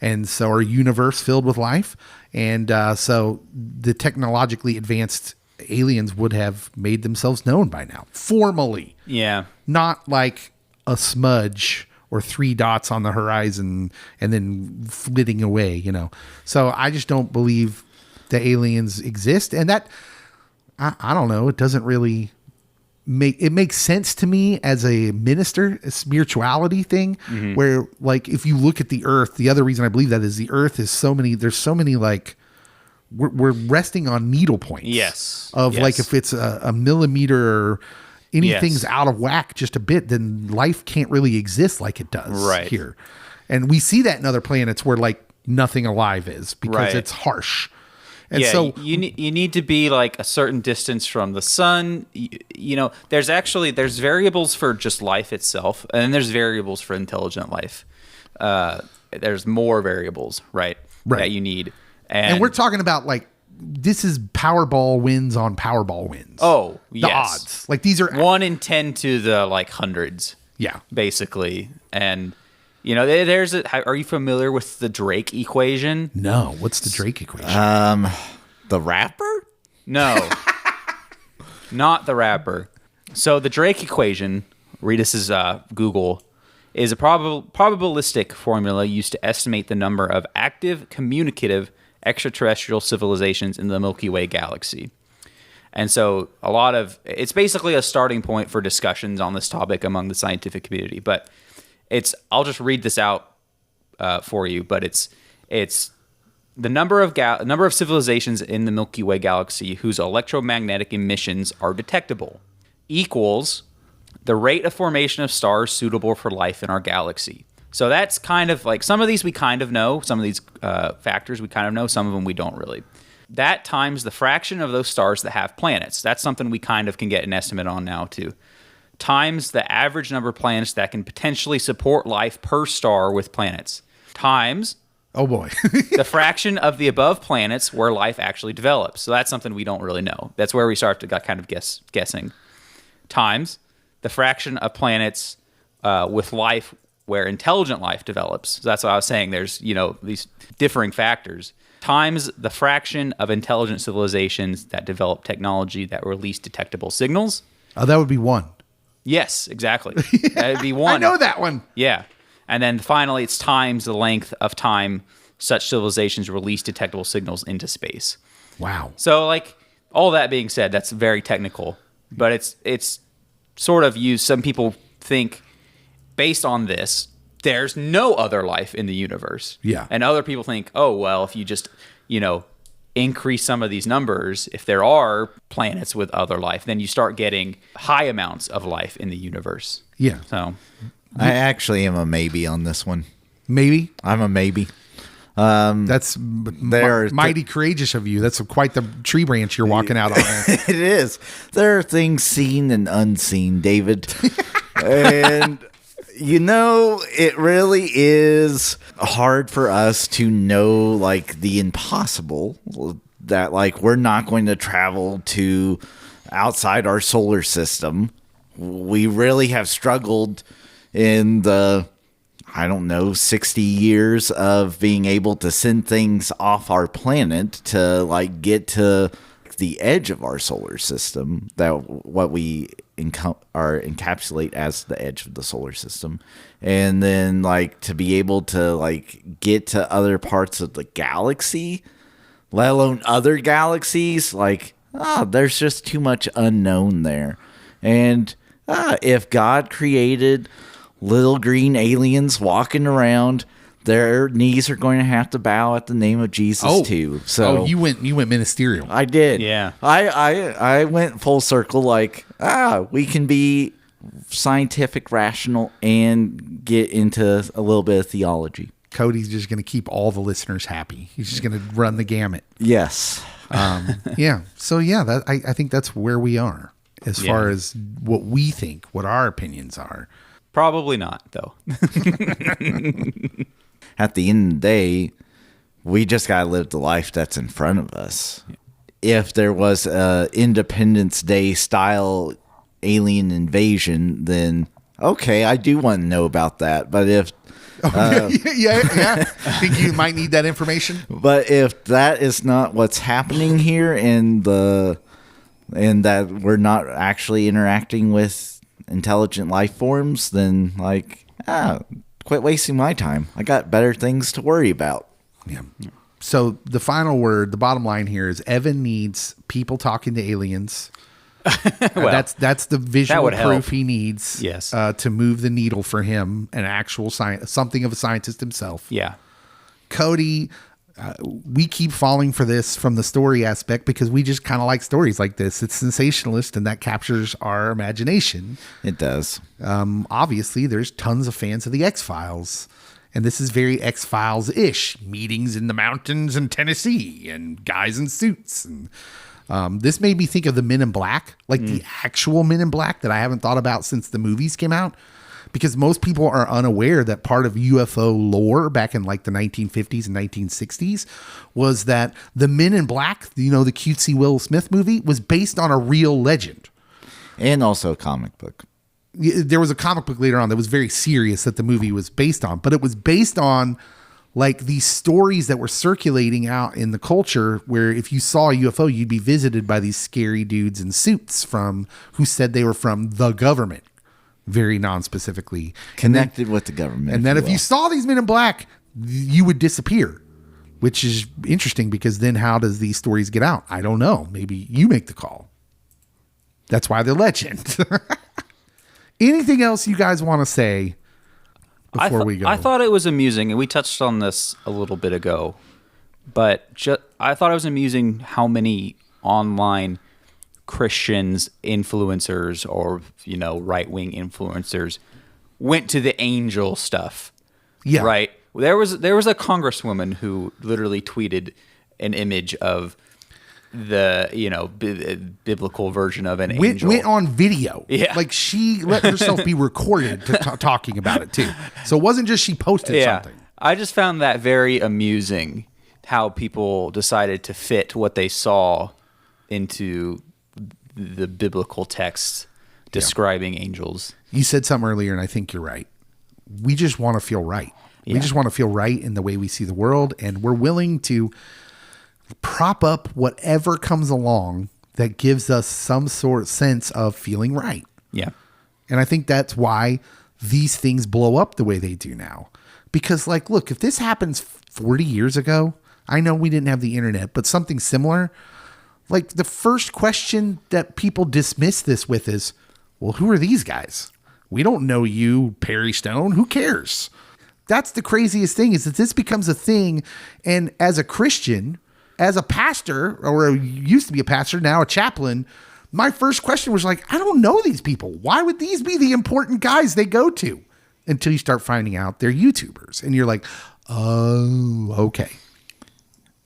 And so our universe filled with life. And so the technologically advanced aliens would have made themselves known by now. Formally. Yeah. Not like a smudge or 3 dots on the horizon and then flitting away, you know. So I just don't believe the aliens exist. And that, I don't know, it doesn't really makes sense to me as a minister, a spirituality thing, where like, if you look at the earth, the other reason I believe that is the earth is there's so many like, we're resting on needle points. Yes. Of like, if it's a millimeter or anything's out of whack just a bit, then life can't really exist like it does here. And we see that in other planets where like nothing alive is because it's harsh. And so you need to be like a certain distance from the sun. You know, there's variables for just life itself, and then there's variables for intelligent life. There's more variables, right, that you need. And we're talking about like, this is Powerball wins on Powerball wins. Oh, the odds. Like these are 1 in 10 to the like hundreds. Yeah, basically. And you know, are you familiar with the Drake equation? No. What's the Drake equation? The rapper? No. Not the rapper. So the Drake equation, read this as Google, is a probabilistic formula used to estimate the number of active, communicative extraterrestrial civilizations in the Milky Way galaxy. And so it's basically a starting point for discussions on this topic among the scientific community. But I'll just read this out for you, but it's the number of civilizations in the Milky Way galaxy whose electromagnetic emissions are detectable equals the rate of formation of stars suitable for life in our galaxy. So that's kind of like, some of these we kind of know, some of these factors we kind of know, some of them we don't really. That times the fraction of those stars that have planets. That's something we kind of can get an estimate on now too. Times the average number of planets that can potentially support life per star with planets. Times oh boy, the fraction of the above planets where life actually develops. So that's something we don't really know. That's where we start to kind of guessing. Times the fraction of planets with life where intelligent life develops. So that's what I was saying. There's, you know, these differing factors. Times the fraction of intelligent civilizations that develop technology that release detectable signals. Oh, that would be 1. Yes, exactly. That would be 1. I know that one. Yeah. And then finally, it's times the length of time such civilizations release detectable signals into space. Wow. So, like, all that being said, that's very technical, but it's sort of used. Some people think based on this, there's no other life in the universe. Yeah. And other people think, oh, well, if you just, increase some of these numbers, if there are planets with other life, then you start getting high amounts of life in the universe. Yeah. So I actually am a maybe on this one. Maybe. I'm a maybe. That's mighty courageous of you. That's quite the tree branch you're walking out on there. It is. There are things seen and unseen, David. And, it really is hard for us to know, like, the impossible. That, like, we're not going to travel to outside our solar system. We really have struggled in the 60 years of being able to send things off our planet to like get to the edge of our solar system, that what we encapsulate as the edge of the solar system. And then like to be able to like get to other parts of the galaxy, let alone other galaxies, like, there's just too much unknown there. And if God created little green aliens walking around, their knees are going to have to bow at the name of Jesus too. So you went ministerial. I did. Yeah. I went full circle. Like, we can be scientific, rational, and get into a little bit of theology. Cody's just going to keep all the listeners happy. He's just going to run the gamut. Yes. Yeah. So yeah, I think that's where we are as far as what we think, what our opinions are. probably not, though. At the end of the day, we just got to live the life that's in front of us. If there was a Independence Day style alien invasion, then okay, I do want to know about that. But if yeah, I think you might need that information. But if that is not what's happening here, and that we're not actually interacting with intelligent life forms, then like, quit wasting my time. I got better things to worry about. Yeah. So the final word, the bottom line here is Evan needs people talking to aliens. Well, that's the visual would proof help. he needs. Yes. To move the needle for him, an actual something of a scientist himself. Yeah. Cody, we keep falling for this from the story aspect because we just kind of like stories like this. It's sensationalist, and that captures our imagination. It does. Obviously, there's tons of fans of the X-Files. And this is very X-Files-ish. Meetings in the mountains in Tennessee and guys in suits. And this made me think of the Men in Black, like the actual Men in Black that I haven't thought about since the movies came out. Because most people are unaware that part of UFO lore back in like the 1950s and 1960s was that the Men in Black, the cutesy Will Smith movie, was based on a real legend. And also a comic book. There was a comic book later on that was very serious that the movie was based on, but it was based on like these stories that were circulating out in the culture where if you saw a UFO, you'd be visited by these scary dudes in suits who said they were from the government, very non-specifically. Connected with the government. And then if you saw these Men in Black, you would disappear, which is interesting because then how does these stories get out? I don't know. Maybe you make the call. That's why they're legend. Anything else you guys want to say before we go? I thought it was amusing, and we touched on this a little bit ago, but I thought it was amusing how many online Christians, influencers, or right-wing influencers went to the angel stuff. Yeah. Right. There was a congresswoman who literally tweeted an image of the biblical version of an angel. Went on video. Yeah. Like she let herself be recorded talking about it too. So it wasn't just she posted something. I just found that very amusing how people decided to fit what they saw into the biblical text describing angels. You said something earlier, and I think you're right. We just want to feel right. Yeah. We just want to feel right in the way we see the world, and we're willing to prop up whatever comes along that gives us some sort of sense of feeling right. Yeah. And I think that's why these things blow up the way they do now. Because like, look, if this happens 40 years ago, I know we didn't have the internet, but something similar, Like the first question that people dismiss this with is, well, who are these guys? We don't know you, Perry Stone. Who cares? That's the craziest thing, is that this becomes a thing. And as a Christian, as a pastor, or used to be a pastor, now a chaplain, my first question was like, I don't know these people. Why would these be the important guys they go to? Until you start finding out they're YouTubers. And you're like, oh, okay.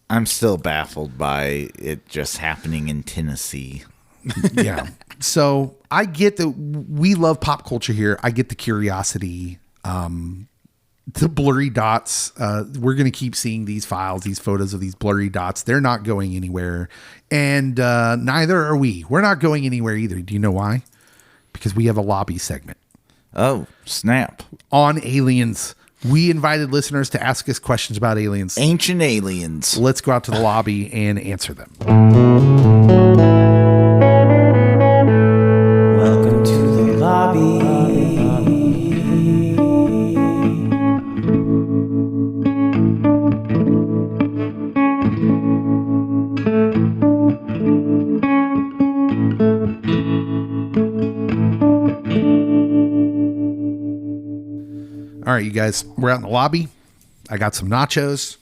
I'm still baffled by it just happening in Tennessee. Yeah. So I get that we love pop culture here. I get the curiosity. The blurry dots. We're going to keep seeing these files, these photos of these blurry dots. They're not going anywhere. And neither are we. We're not going anywhere either. Do you know why? Because we have a lobby segment. Oh, snap. On aliens. We invited listeners to ask us questions about aliens. Ancient aliens. Let's go out to the lobby and answer them. Welcome to the lobby. All right, you guys, we're out in the lobby. I got some nachos.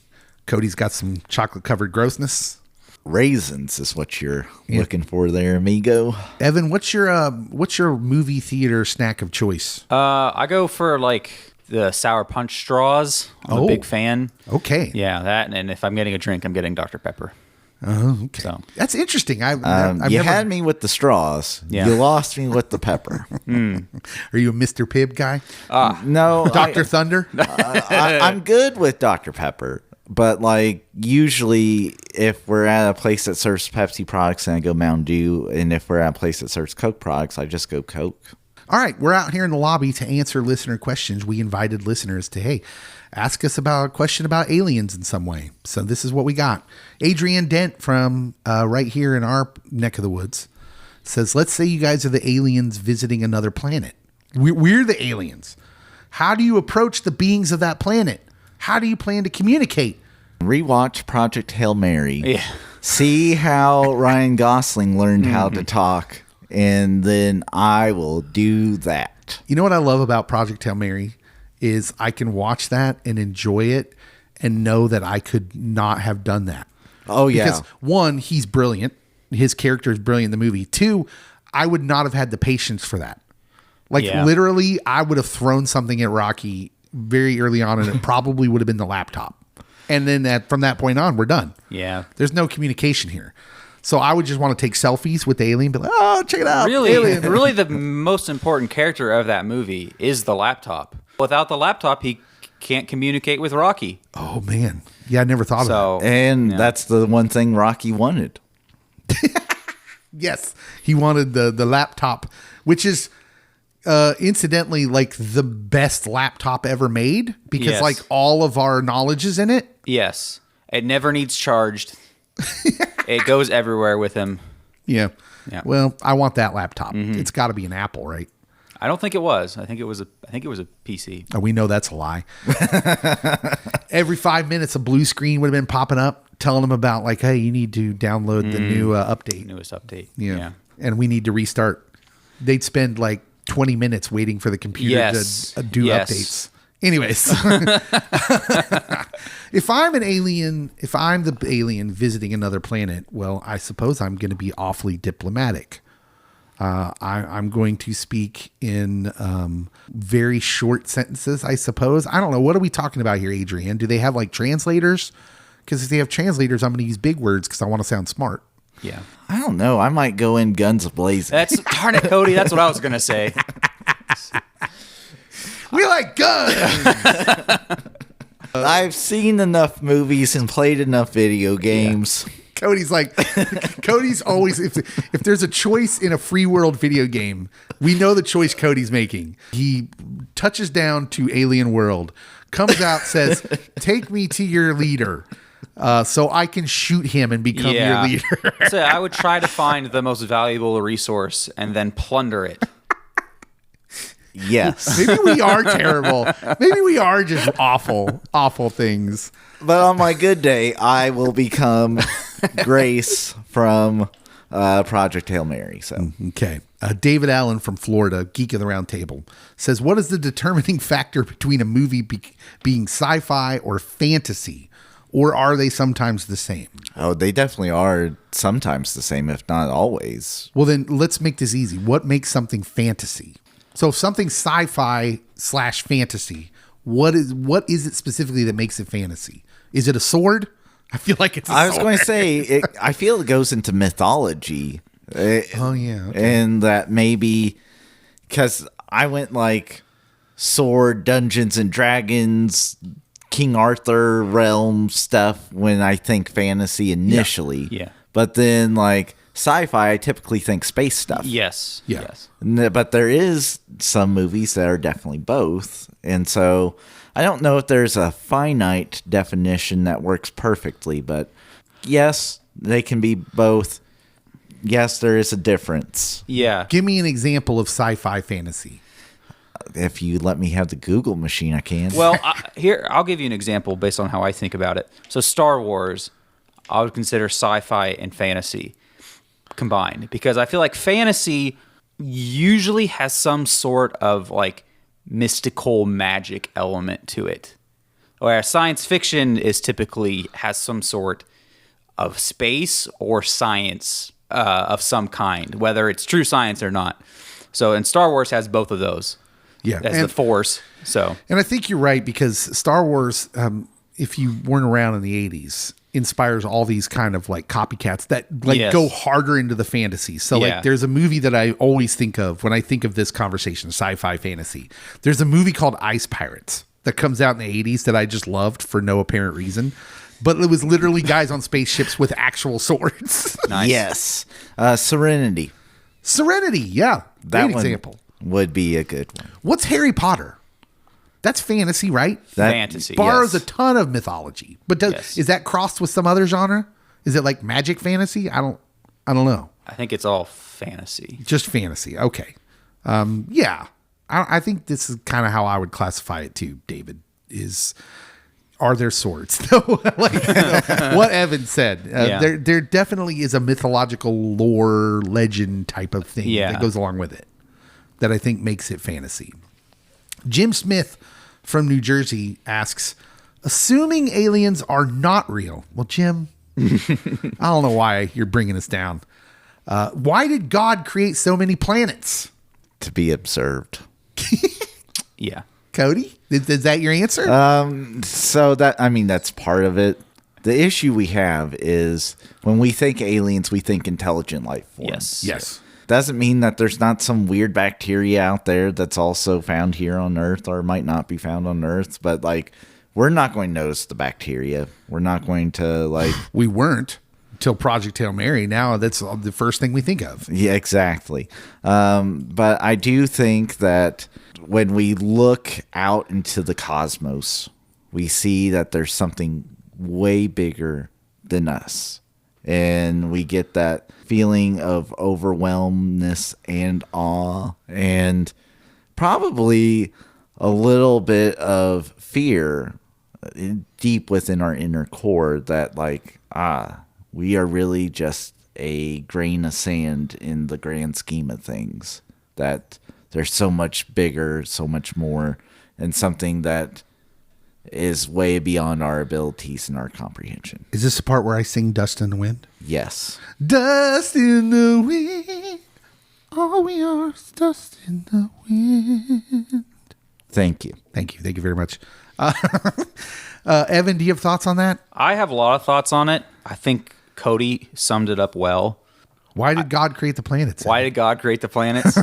Cody's got some chocolate covered grossness. Raisins is what you're looking for there, amigo. Evan, what's your movie theater snack of choice? I go for like the sour punch straws. I'm a big fan. Okay. Yeah, that, and if I'm getting a drink, I'm getting Dr. Pepper. Oh, okay. So. That's interesting. I've You never had me with the straws. Yeah. You lost me with the pepper. Are you a Mr. Pibb guy? No. Dr. Thunder? I'm good with Dr. Pepper. But like usually if we're at a place that serves Pepsi products, then I go Mountain Dew. And if we're at a place that serves Coke products, I just go Coke. All right, we're out here in the lobby to answer listener questions. We invited listeners to, hey, ask us about a question about aliens in some way. So this is what we got. Adrienne Dent from right here in our neck of the woods says, let's say you guys are the aliens visiting another planet. We're the aliens. How do you approach the beings of that planet? How do you plan to communicate? Rewatch Project Hail Mary. Yeah. See how Ryan Gosling learned how to talk. And then I will do that. You know what I love about Project Hail Mary is I can watch that and enjoy it and know that I could not have done that. Oh, yeah. Because one, he's brilliant. His character is brilliant in the movie. Two, I would not have had the patience for that. Like literally, I would have thrown something at Rocky very early on and it probably would have been the laptop. And then from that point on, we're done. Yeah. There's no communication here. So I would just want to take selfies with the alien, be like, oh, check it out. Really, alien. really the most important character of that movie is the laptop. Without the laptop, he can't communicate with Rocky. Oh, man. Yeah, I never thought of that. And that's the one thing Rocky wanted. Yes. He wanted the laptop, which is incidentally like the best laptop ever made because like all of our knowledge is in it. Yes. It never needs charged. It goes everywhere with him. Yeah. Yeah. Well, I want that laptop. It's got to be an Apple, right? I don't think it was. I think it was a PC. Oh, we know that's a lie. Every 5 minutes, a blue screen would have been popping up telling them about like, hey, you need to download the new update. Newest update. Yeah. And we need to restart. They'd spend like 20 minutes waiting for the computer to do updates. Anyways, if I'm an alien, if I'm the alien visiting another planet, well, I suppose I'm going to be awfully diplomatic. I'm going to speak in very short sentences, I suppose. I don't know. What are we talking about here, Adrienne? Do they have like translators? Because if they have translators, I'm going to use big words because I want to sound smart. Yeah. I don't know. I might go in guns blazing. That's darn it, Cody. That's what I was going to say. We like guns. I've seen enough movies and played enough video games. Cody's always, if there's a choice in a free world video game, we know the choice Cody's making. He touches down to alien world, comes out, says, take me to your leader. So I can shoot him and become your leader. So I would try to find the most valuable resource and then plunder it. Yes. Maybe we are terrible. Maybe we are just awful things. But on my good day, I will become Grace from Project Hail Mary. So Okay. David Allen from Florida, Geek of the Round Table, says, what is the determining factor between a movie being sci-fi or fantasy? Or are they sometimes the same? oh, they definitely are sometimes the same, if not always. Well, then let's make this easy. What makes something fantasy? So if something's sci-fi / fantasy, what is it specifically that makes it fantasy? Is it a sword? I feel like it's a I was sword. going to say, I feel it goes into mythology. Oh, yeah. Okay. And that maybe, because I went like sword, Dungeons and Dragons, King Arthur realm stuff when I think fantasy initially. Yeah. But then like sci-fi, I typically think space stuff. Yes. Yeah. Yes. But there is some movies that are definitely both. And so I don't know if there's a finite definition that works perfectly, but yes, they can be both. Yes, there is a difference. Yeah. Give me an example of sci-fi fantasy. If you let me have the Google machine, I can. Well, here, I'll give you an example based on how I think about it. So Star Wars, I would consider sci-fi and fantasy combined, because I feel like fantasy usually has some sort of like mystical magic element to it, whereas science fiction is typically has some sort of space or science of some kind, whether it's true science or not. So, and Star Wars has both of those. Yeah. As the Force. So, And I think you're right, because Star Wars, if you weren't around in the 80s, inspires all these kind of like copycats that like Yes. go harder into the fantasy. So Yeah. like there's a movie that I always think of when I think of this conversation, sci-fi fantasy. There's a movie called Ice Pirates that comes out in the 80s that I just loved for no apparent reason. But it was literally guys on spaceships with actual swords. nice. Yes. Serenity. Serenity, yeah. That Great one example. would be a good one. What's Harry Potter? That's fantasy, right? Fantasy. Borrows yes. a ton of mythology. But Yes. is that crossed with some other genre? Is it like magic fantasy? I don't know. I think it's all fantasy. Just fantasy. Okay. Yeah. I think this is kind of how I would classify it too, David, are there swords? No, like what Evan said. Yeah. There definitely is a mythological lore legend type of thing Yeah. that goes along with it that I think makes it fantasy. Jim Smith from New Jersey asks, assuming aliens are not real. Well, Jim, I don't know why you're bringing us down. Why did God create so many planets? To be observed. Yeah. Cody, is that your answer? So that's part of it. The issue we have is when we think aliens, we think intelligent life forms. Yes. Doesn't mean that there's not some weird bacteria out there that's also found here on Earth or might not be found on Earth. But like, we're not going to notice the bacteria. We're not going to like. We weren't until Project Hail Mary. Now that's the first thing we think of. Yeah, exactly. But I do think that when we look out into the cosmos, we see that there's something way bigger than us. And we get that feeling of overwhelmness and awe and probably a little bit of fear deep within our inner core that like, we are really just a grain of sand in the grand scheme of things, that there's so much bigger, so much more, and something that is way beyond our abilities and our comprehension. Is this the part where I sing Dust in the Wind? Yes. Dust in the wind. All we are is dust in the wind. Thank you. Thank you. Thank you very much. Evan, do you have thoughts on that? I have a lot of thoughts on it. I think Cody summed it up well. Why did God create the planets? Why did God create the planets?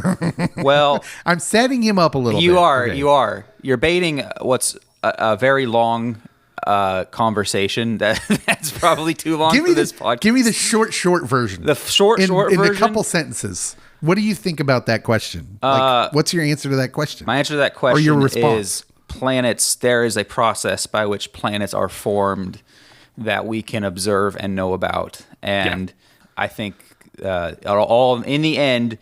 Well, I'm setting him up a little bit. you are. Okay. You are. You're baiting what's a very long conversation that's probably too long for this podcast. Give me the short version. The short in version? a couple sentences. What do you think about that question? Like, what's your answer to that question? My answer to that your question response? is planets. There is a process by which planets are formed that we can observe and know about. And I think all in the end,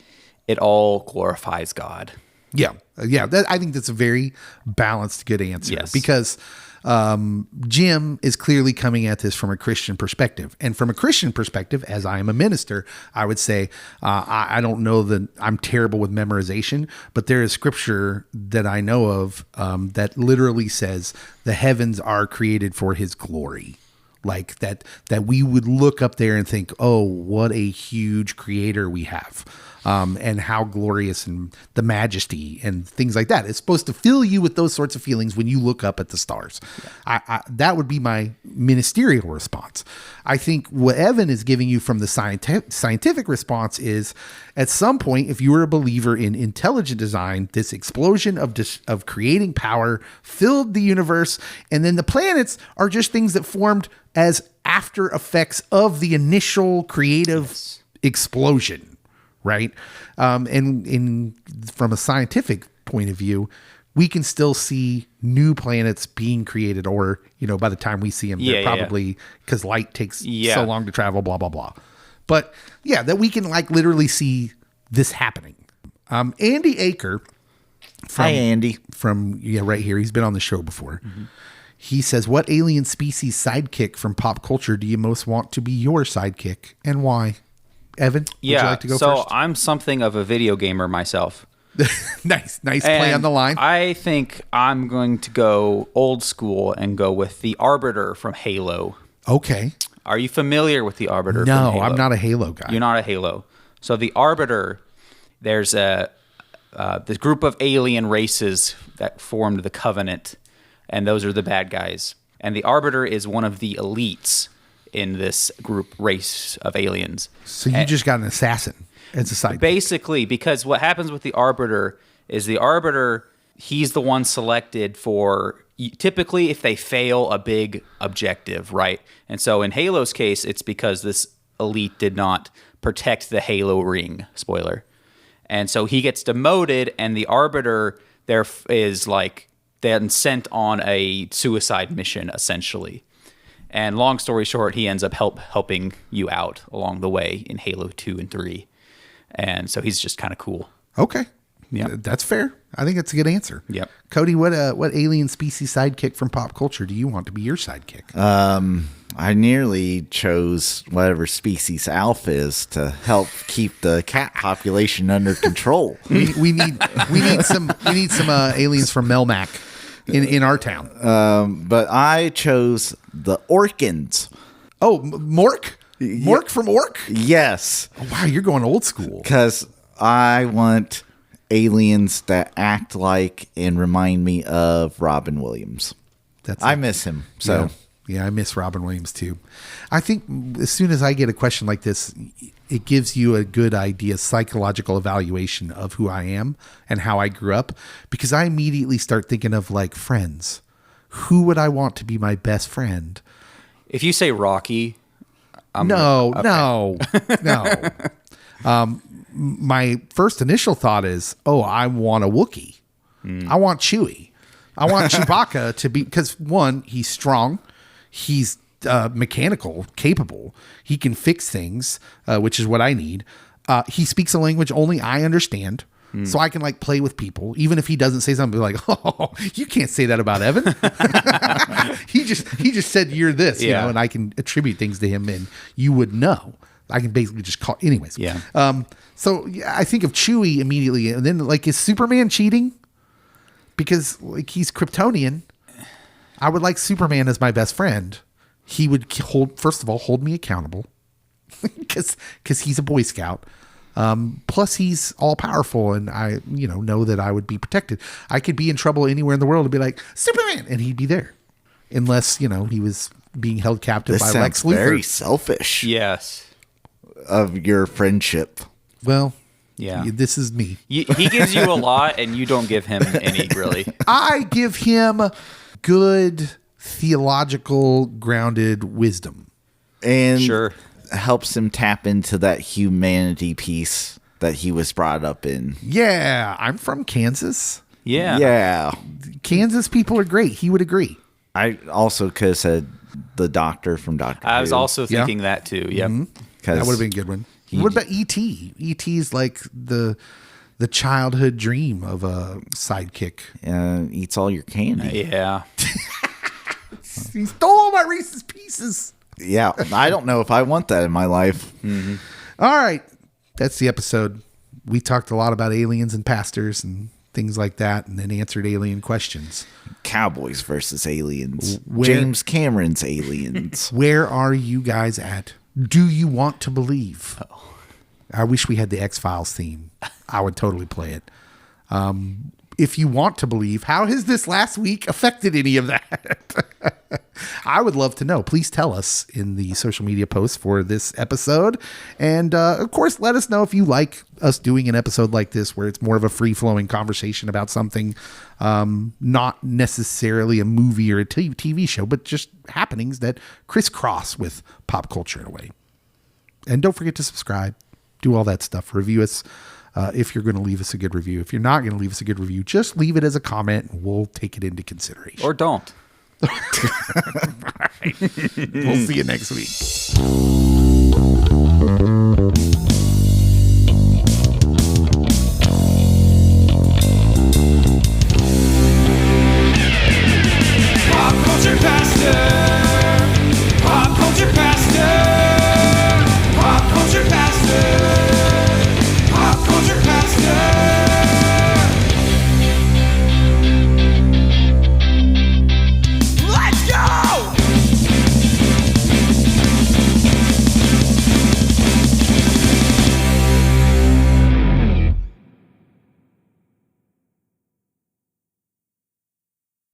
it all glorifies God. Yeah. I think that's a very balanced, good answer. Yes. Because Jim is clearly coming at this from a Christian perspective. And from a Christian perspective, as I am a minister, I would say, I don't know that I'm terrible with memorization, but there is scripture that I know of that literally says the heavens are created for his glory. Like that we would look up there and think, oh, what a huge creator we have. And how glorious and the majesty and things like that. It's supposed to fill you with those sorts of feelings when you look up at the stars. Yeah. That would be my ministerial response. I think what Evan is giving you from the scientific response is, at some point, if you were a believer in intelligent design, this explosion of creating power filled the universe, and then the planets are just things that formed as after effects of the initial creative explosion. Right. And from a scientific point of view, we can still see new planets being created, or, by the time we see them, they're probably because light takes so long to travel, blah, blah, blah. But yeah, that we can literally see this happening. Andy Aker. Hi, Andy. From right here. He's been on the show before. Mm-hmm. He says, what alien species sidekick from pop culture do you most want to be your sidekick, and why? Evan, would you like to go first? I'm something of a video gamer myself. Nice play on the line. I think I'm going to go old school and go with the Arbiter from Halo. Okay. Are you familiar with the Arbiter from Halo? No, I'm not a Halo guy. You're not a Halo. So the Arbiter, there's this group of alien races that formed the Covenant, and those are the bad guys. And the Arbiter is one of the elites in this group race of aliens. So you just got an assassin as a side. Basically, because what happens with the Arbiter is he's the one selected for, typically if they fail a big objective, right? And so in Halo's case, it's because this elite did not protect the Halo ring, spoiler. And so he gets demoted, and the Arbiter there is then sent on a suicide mission, essentially. And long story short, he ends up helping you out along the way in Halo 2 and 3. And so he's just kind of cool. Okay. Yeah. That's fair. I think that's a good answer. Yep. Cody, what alien species sidekick from pop culture do you want to be your sidekick? I nearly chose whatever species Alpha is to help keep the cat population under control. we need some aliens from Melmac in our town. But I chose the Orkins. Oh, Mork? Mork from Ork? Yes. Oh, wow, you're going old school. Because I want aliens that act like and remind me of Robin Williams. I miss him. So yeah, I miss Robin Williams too. I think as soon as I get a question like this, it gives you a good idea, psychological evaluation of who I am and how I grew up, because I immediately start thinking of friends. Who would I want to be my best friend? If you say Rocky, No. My first initial thought is, I want a Wookiee. I want Chewie. I want Chewbacca to be, because one, he's strong. He's mechanical, capable. He can fix things, which is what I need. He speaks a language only I understand. So I can play with people, even if he doesn't say something like, "Oh, you can't say that about Evan." he just said you're this, and I can attribute things to him, and you would know. I can basically just call, anyways. Yeah. So I think of Chewie immediately, and then is Superman cheating? Because he's Kryptonian. I would like Superman as my best friend. He would hold me accountable, because he's a Boy Scout. Plus he's all powerful, and I, know that I would be protected. I could be in trouble anywhere in the world and be like, Superman, and he'd be there. Unless, he was being held captive by Lex Luthor. Very selfish. Yes. Of your friendship. Well, yeah. This is me. He gives you a lot, and you don't give him any, really. I give him good theological grounded wisdom. And sure. Helps him tap into that humanity piece that he was brought up in. Yeah, I'm from Kansas. Yeah. Kansas people are great. He would agree. I also could have said the doctor from Doctor Who. I was also thinking that too. Yep. Mm-hmm. That would have been a good one. What about E.T.? E.T.'s like the childhood dream of a sidekick. Eats all your candy. Yeah. He stole all my Reese's Pieces. Yeah, I don't know if I want that in my life. All right. That's the episode. We talked a lot about aliens and pastors and things like that, and then answered alien questions. Cowboys versus aliens. Where- James Cameron's aliens. Where are you guys at? Do you want to believe? I wish we had the X-Files theme. I would totally play it. If you want to believe, how has this last week affected any of that? I would love to know. Please tell us in the social media posts for this episode. And of course, let us know if you like us doing an episode like this where it's more of a free-flowing conversation about something, not necessarily a movie or a TV show, but just happenings that crisscross with pop culture in a way. And don't forget to subscribe. Do all that stuff. Review us. If you're going to leave us a good review. If you're not going to leave us a good review, just leave it as a comment and we'll take it into consideration. Or don't. All right. We'll see you next week.